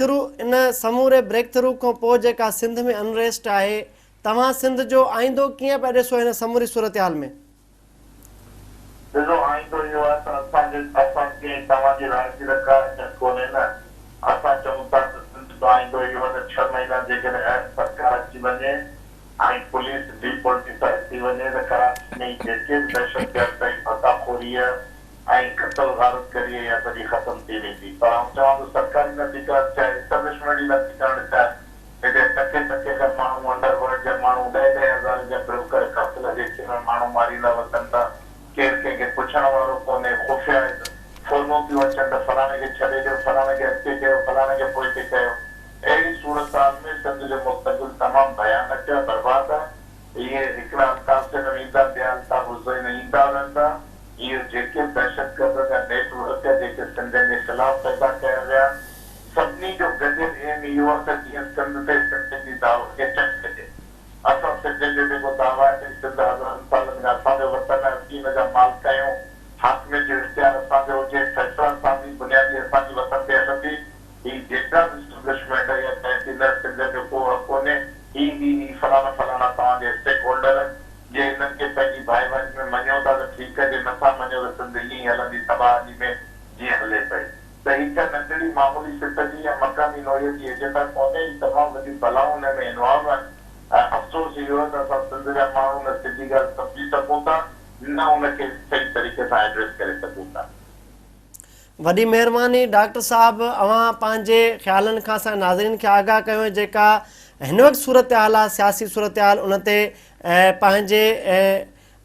थ्रू खां पोइ जेका सिंध में अनरेस्ट आहे, तव्हां सिंध जो आईंदो कीअं पिया ॾिसो हिन समूरी सूरत-हाल में? ॾिसो, आईंदो इहो आहे त असांखे तव्हांजी राय जी रखा कोन्हे न। असां चऊं था त सिंध जो आईंदो इहो आहे त 6 महीना जेकॾहिं सरकार अची वञे ऐं पुलिस डिपोलिटिसाइज थी वञे त कराची में जेके बि दहशतगर्द ऐं फसाखोरी ऐं क़तल गारत करी इहा सॼी ख़तम थी वेंदी। पर आउं चवां थो सरकारी नथी करणु चाहे, इस्टेब्लिशमेंट ई नथी करणु चाहे। हिते टके टके खां माण्हू अंडरवर्ल्ड जा माण्हू 10,000 जा ब्रोकर क़त्ल जे करे माण्हू मारींदा वञनि था। केरु कंहिंखे पुछण वारो कोन्हे। खुफ़िया फोनूं थियूं अचनि त फलाणे खे छॾे ॾियो, फलाणे खे अॻिते कयो, फलाणे खे पोइते कयो। अहिड़ी सूरत में सिंध जो मुस्तक़बिल तमामु भयानक आहे, बर्बाद आहे। इहे हिकिड़ा अल्ताफ सिंध ईंदा, ॿिया अल्ताफ हुसैन ईंदा रहंदा। इहे जेके दहशतगर्द जा नेटवर्क जेके सिंध जे ख़िलाफ़ पैदा कया विया, सभिनी जो गॾियल एम इहो आहे त जीअं सिंध ते सिंध जी दावा खे चक कजे। असां सिंध जो जेको दावा आहे त सिंध हज़ारनि सालनि खां असांजो वतन आहे, असीं हिन जा मालिक आहियूं। हाकमियत जो इख्तियार असांजो हुजे, फैसला असांजी बुनियादी असांजी वतन ते हलनि। व्यवस्था दिल्ली हलंदी तबाही में जीअं हले पई त हिक नंढड़ी मामूली सिट जी या मकानी नोयत जी एजेंडा कोन्हे तमामु वॾी बलाऊं हुन में इन्वॉल्व आहिनि अफ़सोस इहो आहे त असां सिंध जा माण्हू न सिधी ॻाल्हि सम्झी सघूं था न उनखे सही तरीक़े सां एड्रेस करे सघूं था वॾी महिरबानी डॉक्टर साहब अवां पंहिंजे ख़्यालनि खां असां नाज़रीन खे आगाह कयो जेका हिन वक़्तु सूरत हाल आहे सियासी सूरत हाल उन ते पंहिंजे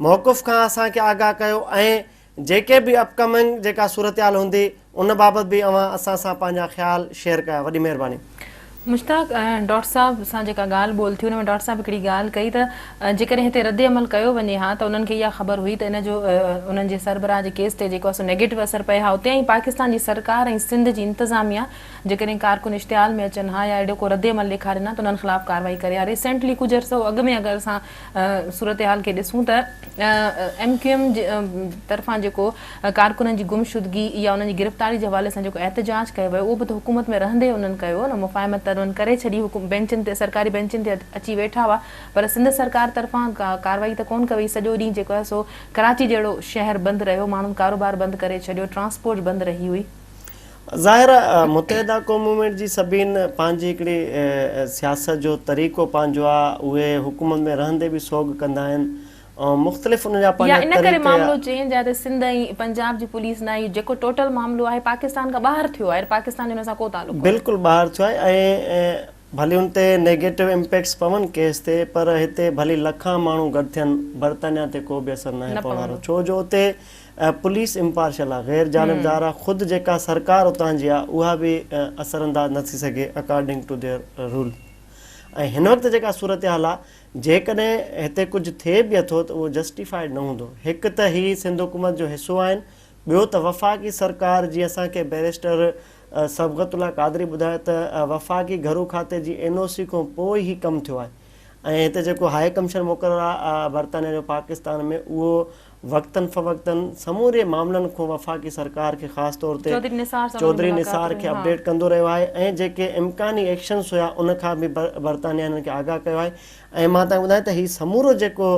मौक़ुफ़ खां असांखे आगाह कयो ऐं जेके बि अपकमिंग जेका सूरत हाल हूंदी उन बाबति बि अवां असां सां पंहिंजा ख़्याल शेयर कया वॾी महिरबानी मुश्ताक डॉक्टर साहब सां जेका ॻाल्हि ॿोल थी हुन में डॉक्टर साहब हिकिड़ी ॻाल्हि कई त जेकॾहिं हिते रद्द अमल कयो वञे हा त उन्हनि खे इहा ख़बर हुई त इन जो उन्हनि जे सरबराह जे केस ते जेको आहे सो नेगेटिव असरु पए हा उते ई पाकिस्तान जी सरकार ऐं सिंध जी इंतिज़ामिया जेकॾहिं कारकुन इश्तिहाल में अचनि हा या अहिड़ो को रद्द अमल ॾेखारनि हा त उन्हनि ख़िलाफ़ु कार्रवाई करे हा रिसेंटली कुझु अर्सो अॻु में अगरि असां सूरत हाल खे ॾिसूं त MQM जे तरफ़ां जेको कारकुननि जी गुमशुदगी या उन्हनि जी गिरफ़्तारी जे हवाले सां जेको एहतजाज कयो वियो उहो बि त हुकूमत में रहंदे उन्हनि कयो न मुफ़ाहिमत उन्हनि करे छॾी बेंचनि ते सरकारी बेंचनि ते अची वेठा हुआ पर सिंध सरकार तरफ़ां कार्रवाई त कोन कई सॼो ॾींहुं जेको आहे सो कराची जहिड़ो शहर बंदि रहियो माण्हुनि कारोबार बंदि करे छॾियो ट्रांसपोर्ट बंदि रही हुई ज़ाहिर मुतहदा क़ौम मूवमेंट जी सभिनि पंहिंजी हिकिड़ी सियासत जो तरीक़ो पंहिंजो आहे उहे हुकूमत में रहंदे बि सोग कंदा आहिनि ऐं मुख़्तलिफ़ उन जा या इन करे मामिलो चेंज आहे त सिंध ऐं पंजाब जी पुलिस न आई जेको टोटल मामिलो आहे पाकिस्तान खां ॿाहिरि थियो आहे पाकिस्तान जो हुन सां को तालुक़ु बिल्कुलु ॿाहिरि थियो आहे ऐं भले हुन ते नेगेटिव इम्पैक्ट्स पवनि केस ते पर हिते भले लखां माण्हू गॾु थियनि बर्तानिया ते को बि असरु न पवण वारो छो जो उते पुलिस इम्पार्शल आहे गैर जानबदार आहे ख़ुदि जेका सरकार उतां जी आहे उहा बि असरअंदाज़ न थी सघे अकॉर्डिंग टू देयर रूल ऐं हिन वक़्तु जेका सूरत हाल आहे जेकॾहिं हिते कुझु थिए बि अथो त उहो जस्टिफाइड न हूंदो हिकु त ही सिंध हुकूमत जो हिसो आहिनि ॿियो त वफ़ाक़ी सरकार जीअं असांखे बैरिस्टर सबगतुल्ला कादरी ॿुधायो त वफ़ाक़ी घरू खाते जी NOC खां पोइ ई कमु थियो आहे ऐं हिते जेको हाई कमिशन मुक़ररु आहे बर्तानिया जो पाकिस्तान में उहो वक़्तन फ़वक़्तन समूरे मामलनि खां वफ़ाक़ी सरकार खे ख़ासि तौर ते चौधरी निसार खे अपडेट कंदो रहियो आहे ऐं जेके इम्कानी एक्शन्स हुया उन खां बि बर्तानिया हिननि खे आगाह कयो आहे ऐं मां तव्हांखे ॿुधायां त हीउ समूरो जेको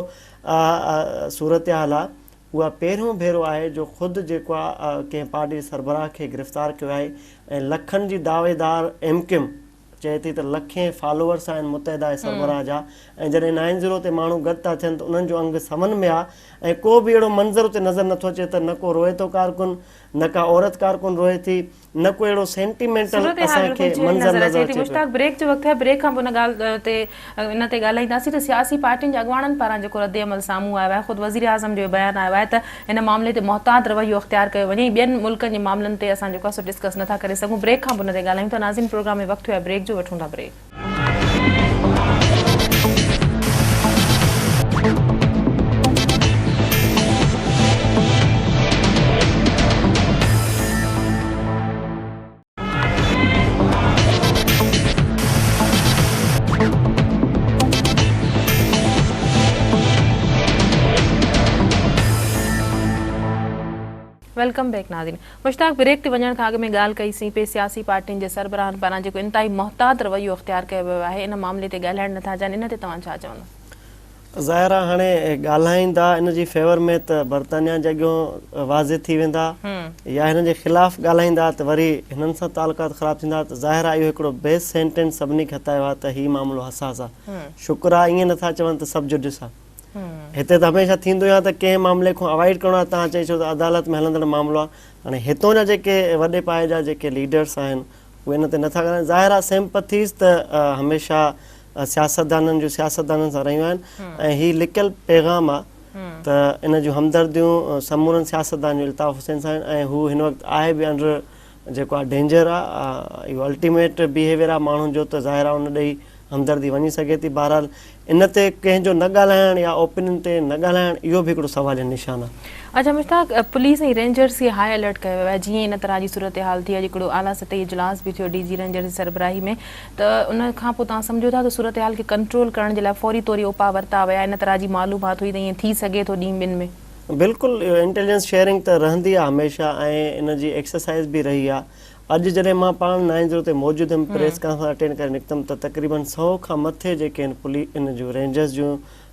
सूरत हाल आहे उहा पहिरियों भेरो आहे जो ख़ुदि जेको आहे कंहिं पार्टी सरबराह खे गिरफ़्तार कयो आहे ऐं लखनि जी दावेदार MQM चए थी त लखे फॉलोअर्स आहिनि मुतहदा सरबराह जा ऐं जॾहिं 9-0 ते माण्हू गॾु था थियनि त उन्हनि जो अंग समन में आहे ऐं को बि अहिड़ो मंज़र उते नज़र नथो अचे त न को रोए थो कारकुन न का औरत कारकुन रोए थी न को अहिड़ो सेंटिमेंटल असांखे मंज़र नज़र अचे मुश्ताक ब्रेक जो वक़्तु आहे ब्रेक खां पोइ इन ॻाल्हि ते इन ते ॻाल्हाईंदासीं त सियासी पार्टियुनि जे अॻुवाणनि पारां जेको रद्द अमल साम्हूं आयो आहे ख़ुदि वज़ीर आज़म जो बयानु आयो आहे त हिन मामले ते मुहतात रवैयो अख़्तियार कयो वञे ॿियनि मुल्कनि जे मामलनि ते असां जेको आहे सो डिस्कस नथा करे सघूं ब्रेक खां पोइ हुन ते ॻाल्हायूं था नाज़रीन प्रोग्राम में वक़्तु आहे ब्रेक जो वठूं था ब्रेक वेलकम बैक नाज़रीन मुश्ताक ब्रेक ते वञण खां अॻु में ॻाल्हि कईसीं पे सियासी पार्टियुनि जे सरबराहनि पारां जेको इंतहाई मुहतात रवैयो अख़्तियार कयो वियो आहे इन मामले ते ॻाल्हाइण नथा चाहिनि इन ते तव्हां छा चवंदा ज़ाहिर आहे हाणे ॻाल्हाईंदा इन जी फेवर में त बर्तानिया जे अॻियां वाज़े थी वेंदा या हिन जे ख़िलाफ़ु ॻाल्हाईंदा त वरी हिननि सां तालुकात ख़राबु थींदा त ज़ाहिर आहे इहो हिकिड़ो बेस्ट सेंटेंस सभिनी खे हथायो आहे त हीउ मामिलो हसास आहे शुक्र आहे ईअं नथा चवनि त सभु जुडिस आहे हिते त हमेशह थींदो आहे त कंहिं मामले खां अवॉइड करिणो आहे तव्हां चई छो त अदालत में हलंदड़ मामिलो आहे हाणे हितां जा जेके वॾे पाए जा जेके लीडर्स आहिनि उहे हिन ते नथा करनि ज़ाहिर आहे सिंपथीज़ त हमेशह सियासतदाननि जूं सियासतदाननि सां रहियूं आहिनि ऐं हीउ लिकियल पैगाम आहे त इन जूं हमदर्दियूं समूरनि सियासतदान जो अल्ताफ़ हुसैन सां आहिनि ऐं हू हिन वक़्तु आहे बि अंडर जेको आहे डेंजर आहे इहो अल्टीमेट बिहेवियर आहे माण्हुनि जो त ज़ाहिर आहे उन ॾेई हमदर्दी वञी सघे थी बहरहाल इन ते कंहिंजो न ॻाल्हाइण या ओपिनियन ते न ॻाल्हाइण इहो बि हिकिड़ो सवाल जो निशान आहे अच्छा मुश्ताक पुलिस ऐं रेंजर्स खे हाई अलर्ट कयो वियो आहे जीअं इन तरह जी सूरत हाल थी आहे हिकिड़ो आला सतही इजलास बि थियो DG रेंजर जी सरबराही में त उन खां पोइ तव्हां सम्झो था त सूरत हाल खे कंट्रोल करण जे लाइ फौरी तौर उपाउ वरिता विया इन तरह जी मालूमात हुई त ईअं थी सघे थो ॾींहं ॿिनि में बिल्कुलु इंटेलिजेंस शेयरिंग त रहंदी आहे हमेशह ऐं इन जी एक्सरसाइज़ बि रही आहे अॼु जॾहिं मां पाण 9-0 ते मौजूदु हुअमि प्रेस कॉन्फ्रेंस अटेंड करे निकितमि त तक़रीबन 100 खां मथे जेके आहिनि इन जूं रेंजर्स जूं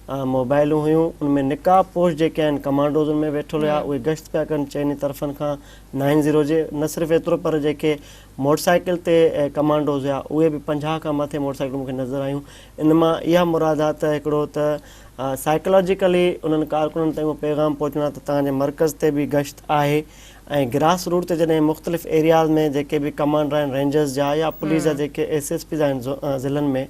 मोबाइलूं हुयूं, उनमें निकाह पोश जेके आहिनि कमांडोज़ में वेठल हुआ, उहे गश्त पिया कनि चइनी तरफ़नि खां 90 जे। न सिर्फ़ु एतिरो पर जेके मोटरसाइकिल ते कमांडोज़ हुआ उहे बि 50 खां मथे मोटरसाइकिलूं मूंखे नज़र आयूं। इन मां इहा मुराद आहे त हिकिड़ो त साइकोलॉजिकली उन्हनि कारकुननि ताईं उहो पैगाम पहुचणो आहे त तव्हांजे मर्कज़ ते बि गश्त आहे, ऐं ग्रास रूट ते जॾहिं मुख़्तलिफ़ एरियाज़ में जेके बि कमांडर आहिनि रेंजर्स जा या पुलिस जा जेके SSPs आहिनि ज़िलनि में,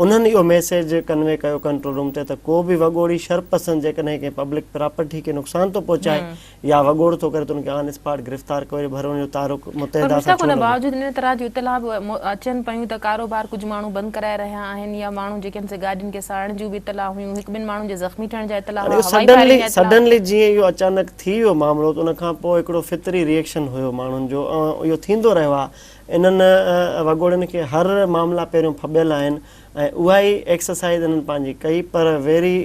उन्हनि इहो मैसेज कन्वे कयो कंट्रोल रूम ते त को बि वॻोड़ी शरपसंद जेकॾहिं कंहिं पब्लिक प्रॉपर्टी खे नुक़सान थो पहुचाए या वॻोड़ थो करे त उनखे ऑन स्पॉट गिरफ़्तार करे भरण जो तारुक मुतहदा सां उन बावजूद इन तरह जी इतला अचनि पियूं त कारोबार कुझु माण्हू बंदि कराए रहिया आहिनि या माण्हू जेके आहिनि से गाॾियुनि खे साड़ण जूं बि इतला हुयूं, हिकु ॿिनि माण्हुनि जे ज़ख़्मी थियण जा इतला सडनली जीअं इहो अचानक थी वियो मामिलो त उन खां पोइ हिकिड़ो फितरी रिएक्शन हुयो माण्हुनि जो, ऐं इहो थींदो रहियो आहे। इन्हनि वॻोड़नि खे हर मामला पहिरियों फबियल आहिनि ऐं उहा ई एक्सरसाइज़ इन्हनि पंहिंजी कई, पर वेरी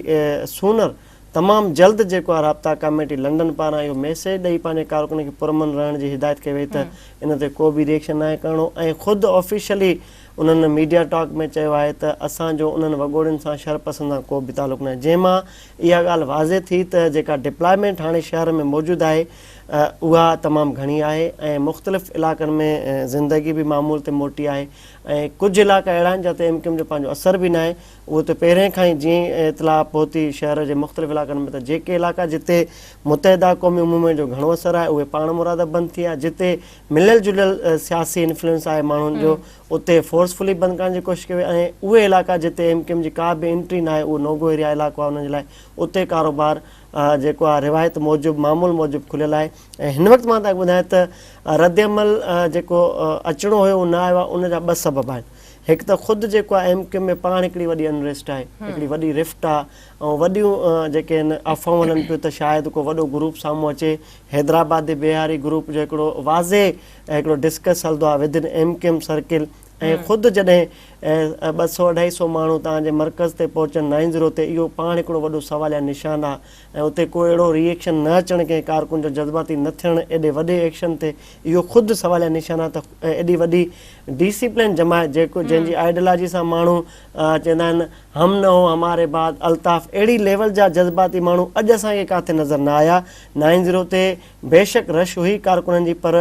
सूनर तमामु जल्द जेको आहे राब्ता कमेटी लंडन पारां इहो मैसेज ॾेई पंहिंजे कारकुन खे पुरमन रहण जी हिदायत कई वई त इन ते को बि रिएक्शन नाहे करिणो, ऐं ख़ुदि ऑफिशियली उन्हनि मीडिया टॉक में चयो आहे त असांजो उन्हनि वॻोड़ियुनि सां शरपसंद सां को बि तालुक़ु न आहे, जंहिंमां इहा ॻाल्हि वाज़े थी त जेका डिप्लॉयमेंट हाणे शहर में मौजूदु आहे उहा तमामु घणी आहे ऐं मुख़्तलिफ़ इलाइक़नि में ज़िंदगी बि मामूल ते मोटी आहे, ऐं कुझु इलाइक़ा अहिड़ा आहिनि जिते MQM जो पंहिंजो असर बि न आहे। उहो त पहिरें खां ई जीअं इतला पहुती शहर जे मुख़्तलिफ़ इलाइक़नि में त जेके इलाइक़ा जिते मुतहदा क़ौमी मूवमेंट जो घणो असरु आहे उहे पाण मुराद बंदि थी विया, जिते मिलियल जुलियल सियासी इन्फ्लुएंस आहे माण्हुनि जो उते फोर्सफुली बंदि करण जी कोशिशि कई, ऐं उहे इलाइक़ा जिते MQM जी का बि एंट्री न आहे, उहो नोगो एरिया इलाइक़ो आहे, उन्हनि जे लाइ उते कारोबार जेको आहे रिवायत मूजिबि मामूल मूजिबि खुलियल आहे। ऐं हिन वक़्तु मां तव्हांखे ॿुधायां त रद्दअमल जेको अचिणो हुयो उहो न आयो आहे, उनजा 2 सबब आहिनि। हिकु त ख़ुदि जेको आहे MQM में पाण हिकिड़ी वॾी अनरेस्ट आहे, हिकिड़ी वॾी रिफ्ट आहे, ऐं वॾियूं जेके आहिनि अफ़वाहूं हलनि पियूं त शायदि को वॾो ग्रुप साम्हूं अचे। हैदराबाद बिहारी ग्रुप जो हिकिड़ो वाज़े हिकिड़ो डिस्कस हलंदो आहे विदिन MQM सर्किल, ऐं ख़ुदि जॾहिं 200-250 माण्हू तव्हांजे मर्कज़ ते पहुचनि 90 ते, इहो पाण हिकिड़ो वॾो सवालिया निशान आहे, ऐं उते को अहिड़ो रिएक्शन न अचणु कंहिं कारकुन जो जज़्बाती न थियणु एॾे वॾे एक्शन ते, इहो ख़ुदि सवालिया निशान आहे त एॾी वॾी डिसिप्लिन जमायत जेको जंहिंजी आइडियोलॉजी सां माण्हू चवंदा आहिनि हम न हो हमारे बाद अल्ताफ़, अहिड़ी लेवल जा जज़्बाती माण्हू अॼु असांखे किथे नज़र न आया। 90 ते बेशक रश हुई कारकुननि जी, पर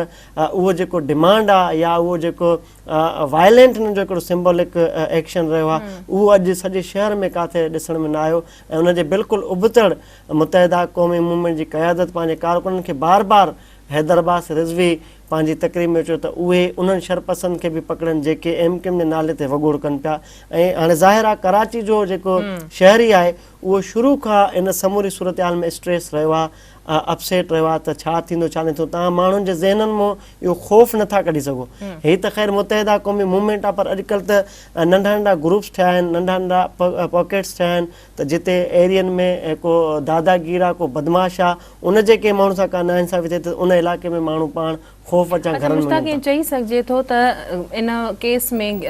उहो जेको डिमांड आहे या उहो जेको वायलेंट हिननि जो हिकिड़ो सिंबॉलिक एक्शन रहियो आहे, उहो अॼु सॼे शहर में किथे ॾिसण में न आयो, ऐं उनजे बिल्कुलु उबतड़ मुतहदा क़ौमी मूवमेंट जी क़यादत पंहिंजे कारकुननि खे बार बार हैदर अब्बास रिज़वी पंहिंजी तकरीर में चयो त उहे उन्हनि शरपसंद खे बि पकड़नि जेके MQM जे नाले ते वॻोड़ कनि पिया। ऐं हाणे ज़ाहिर आहे कराची जो जेको शहरी आहे उहो शुरू खां इन समूरी सूरत हाल में स्ट्रेस रहियो आहे, अपसेट रहियो आहे त छा थींदो छा न थींदो। तव्हां माण्हुनि जे ज़हननि मां इहो ख़ौफ़ नथा कढी सघो। हीअ त ख़ैर मुतहदा क़ौमी मूवमेंट आहे, पर अॼुकल्ह त नंढा नंढा ग्रुप्स थिया आहिनि, नंढा नंढा पॉकेट्स थिया आहिनि, त जिते एरियनि में को दादागीर आहे, को बदमाश आहे, उन जे कंहिं माण्हू सां का नाइंसाफ़ी थिए त उन इलाइक़े में माण्हू पाण ख़ौफ़ अचां घरनि में। कीअं चई सघिजे थो त इन केस में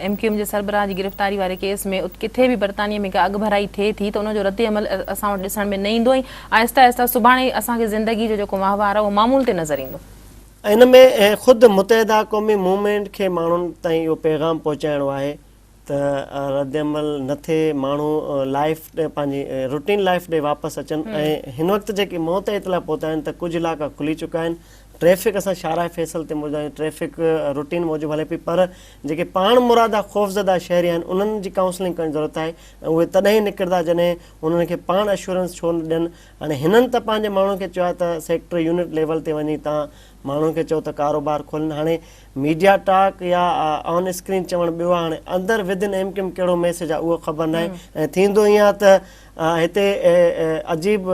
MQM जे सरबराह जी गिरफ़्तारी वारे केस में किथे बि बरतानिया में का अॻु भराई थिए थी त उनजो रद्द अमल असां वटि ॾिसण में न ईंदो, ऐं आहिस्ता आहिस्ता सुभाणे असांखे ज़िंदगी जो जेको माहवार आहे उहो मामूल ते नज़र ईंदो। इन में ख़ुदि मुतहदा क़ौमी मूवमेंट खे माण्हुनि ताईं इहो पैगाम पहुचाइणो आहे त रद्द अमल न थिए, माण्हू लाइफ पंहिंजी रूटीन लाइफ ॾे वापसि अचनि। ऐं हिन वक़्तु जेकी मौत इतला पहुता आहिनि त कुझु इलाइक़ा खुली चुका आहिनि, ट्रैफ़िक असां शाराए फैसल ते मौजूदु आहियूं, ट्रैफ़िक रूटीन मूजिबि हले पई, पर जेके पाण मुरादा ख़ौफ़ज़दा शहरी आहिनि उन्हनि जी काउंसलिंग करण जी ज़रूरत आहे, ऐं उहे तॾहिं निकिरंदा जॾहिं उन्हनि खे पाण एश्योरेंस छो न ॾियनि। हाणे हिननि त पंहिंजे माण्हुनि खे चयो आहे त सेक्टर यूनिट लेवल ते वञी तव्हां माण्हुनि खे चओ त कारोबार खोलनि। हाणे मीडिया टॉक या ऑन स्क्रीन चवणु ॿियो आहे, हाणे अंदरि विदिन MQM कहिड़ो मैसेज आहे उहो ख़बर न आहे। ऐं थींदो ईअं आहे त हिते अजीब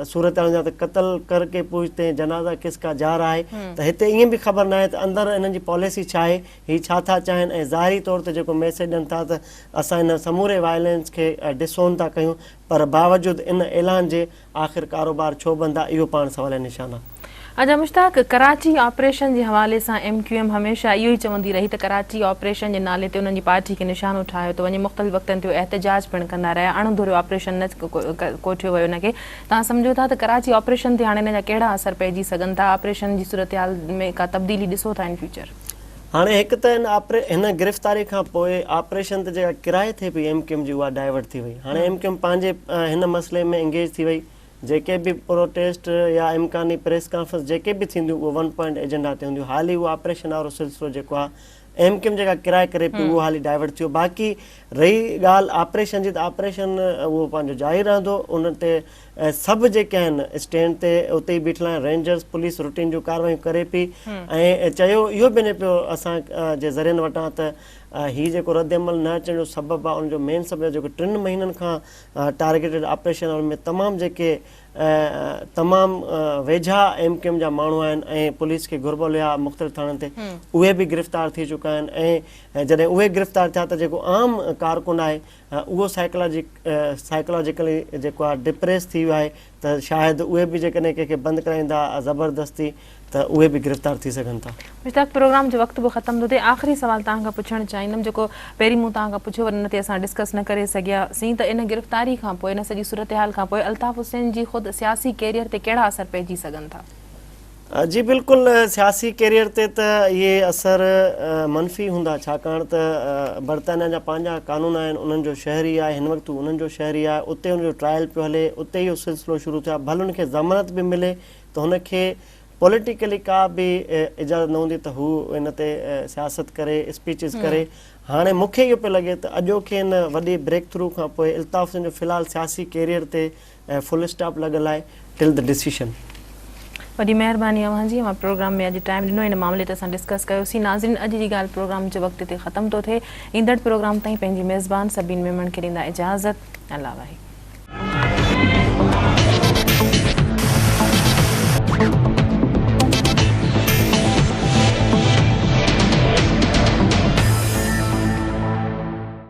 सूरत हाल त क़तल करके पूछते जनाज़ा किसका जा रहा है, त हिते ईअं बि ख़बर न आहे त अंदरि हिननि जी पॉलिसी छा आहे, हीअ छा था चाहिनि, ऐं ज़ाहिरी तौर ते जेको मैसेज ॾियनि था त असां हिन समूरे वायलेंस खे डिसोन था कयूं, पर बावजूदि इन ऐलान जे आख़िर कारोबार छो बंदि आहे, इहो पाण सवाल निशान आहे। अच्छा मुश्ताक, कराची ऑपरेशन जे हवाले सां MQM हमेशह इहो ई चवंदी रही त कराची ऑपरेशन जे नाले ते उन्हनि जी पार्टी खे निशानो ठाहियो थो वञे, मुख़्तलिफ़ वक़्तनि ते एहतजाज पिणु कंदा रहिया, अणधुरो ऑपरेशन न कोठियो वियो हुनखे। तव्हां सम्झो था त कराची ऑपरेशन ते हाणे हिन जा कहिड़ा असर पइजी सघनि था, ऑपरेशन जी सूरत हाल में का तब्दीली ॾिसो था इन फ्यूचर? हाणे हिकु त हिन गिरफ़्तारी खां पोइ ऑपरेशन ते जेका किराए थिए पई MQM जी उहा डाइवर्ट थी वई। हाणे MQM पंहिंजे हिन मसइले में एंगेज थी वई। जेके बि प्रोटेस्ट या इम्कानी प्रेस कॉन्फ्रेंस जेके बि थींदियूं उहो 1 पॉइंट एजेंडा ते हूंदियूं। हाली उहो ऑपरेशन वारो सिलसिलो जेको आहे MQM जेका किराए करे पई उहो हाली डाइवर्ट थियो। बाक़ी रही ॻाल्हि ऑपरेशन जी, त ऑपरेशन उहो पंहिंजो जारी रहंदो। उन ते सभु जेके आहिनि स्टैंड ते उते ई बीठल आहिनि, रेंजर्स पुलिस रूटीन जूं कार्रवाइयूं करे पई ऐं चयो इहो बि वञे पियो असां जे ज़रियनि वटां त हीउ जेको रद्द अमल न अचण जो सबबु आहे उनजो मेन सबबु जेको 3 महीननि खां टारगेटेड ऑपरेशन में तमामु जेके तमामु वेझा MQM जा माण्हू आहिनि ऐं पुलिस खे घुरबल हुआ मुख़्तलिफ़ थाणनि ते, उहे बि गिरफ़्तार थी चुका आहिनि। ऐं जॾहिं उहे गिरफ़्तार थिया त जेको आम कारकुन आहे उहो साइकोलॉजिकली जेको आहे डिप्रेस थी वियो आहे, त शायदि उहे बि जेकॾहिं कंहिंखे बंदि कराईंदा ज़बरदस्ती त उहे बि गिरफ़्तार थी सघनि था। मुश्ताक, प्रोग्राम जो वक़्तु बि ख़तमु थो थिए। आख़िरी सवाल तव्हां खां पुछणु चाहींदमि, जेको पहिरीं मूं तव्हां खां पुछियो पर उन ते असां डिस्कस न करे सघियासीं, त इन गिरफ़्तारी खां पोइ, इन सॼी सूरत हाल खां पोइ अल्ताफ़ हुसैन जी ख़ुदि सियासी कैरियर ते कहिड़ा असर पइजी सघनि था? जी बिल्कुलु, सियासी कैरियर ते त इहे असर मनफ़ी हूंदा, छाकाणि त बर्तानिया जा पंहिंजा कानून आहिनि, उन्हनि जो शहरी आहे, हिन वक़्तु उन्हनि जो शहरी आहे, उते हुनजो ट्रायल पियो हले, उते इहो सिलसिलो शुरू थियो आहे। भले हुनखे ज़मानत बि मिले त हुनखे पॉलिटिकली का बि इजाज़त न हूंदी त हू इन ते सियासत करे, स्पीचिस करे। हाणे मूंखे इहो पियो लॻे त अॼोके हिन वॾे ब्रेक थ्रू खां पोइ अल्ताफ़ हुसैन जो फ़िलहालु सियासी कैरियर ते फुल स्टॉप लॻल आहे टिल द डिसीशन। वॾी महिरबानी अव्हांजी, मां प्रोग्राम में अॼु टाइम ॾिनो, इन मामले ते असां डिस्कस कयोसीं। नाज़रीन, अॼु जी ॻाल्हि प्रोग्राम जे वक़्त ते ख़तमु थो थिए। ईंदड़ प्रोग्राम ताईं पंहिंजी मेज़बान सबीन मेमण खे ॾींदा इजाज़त। अल्लाह वाहे।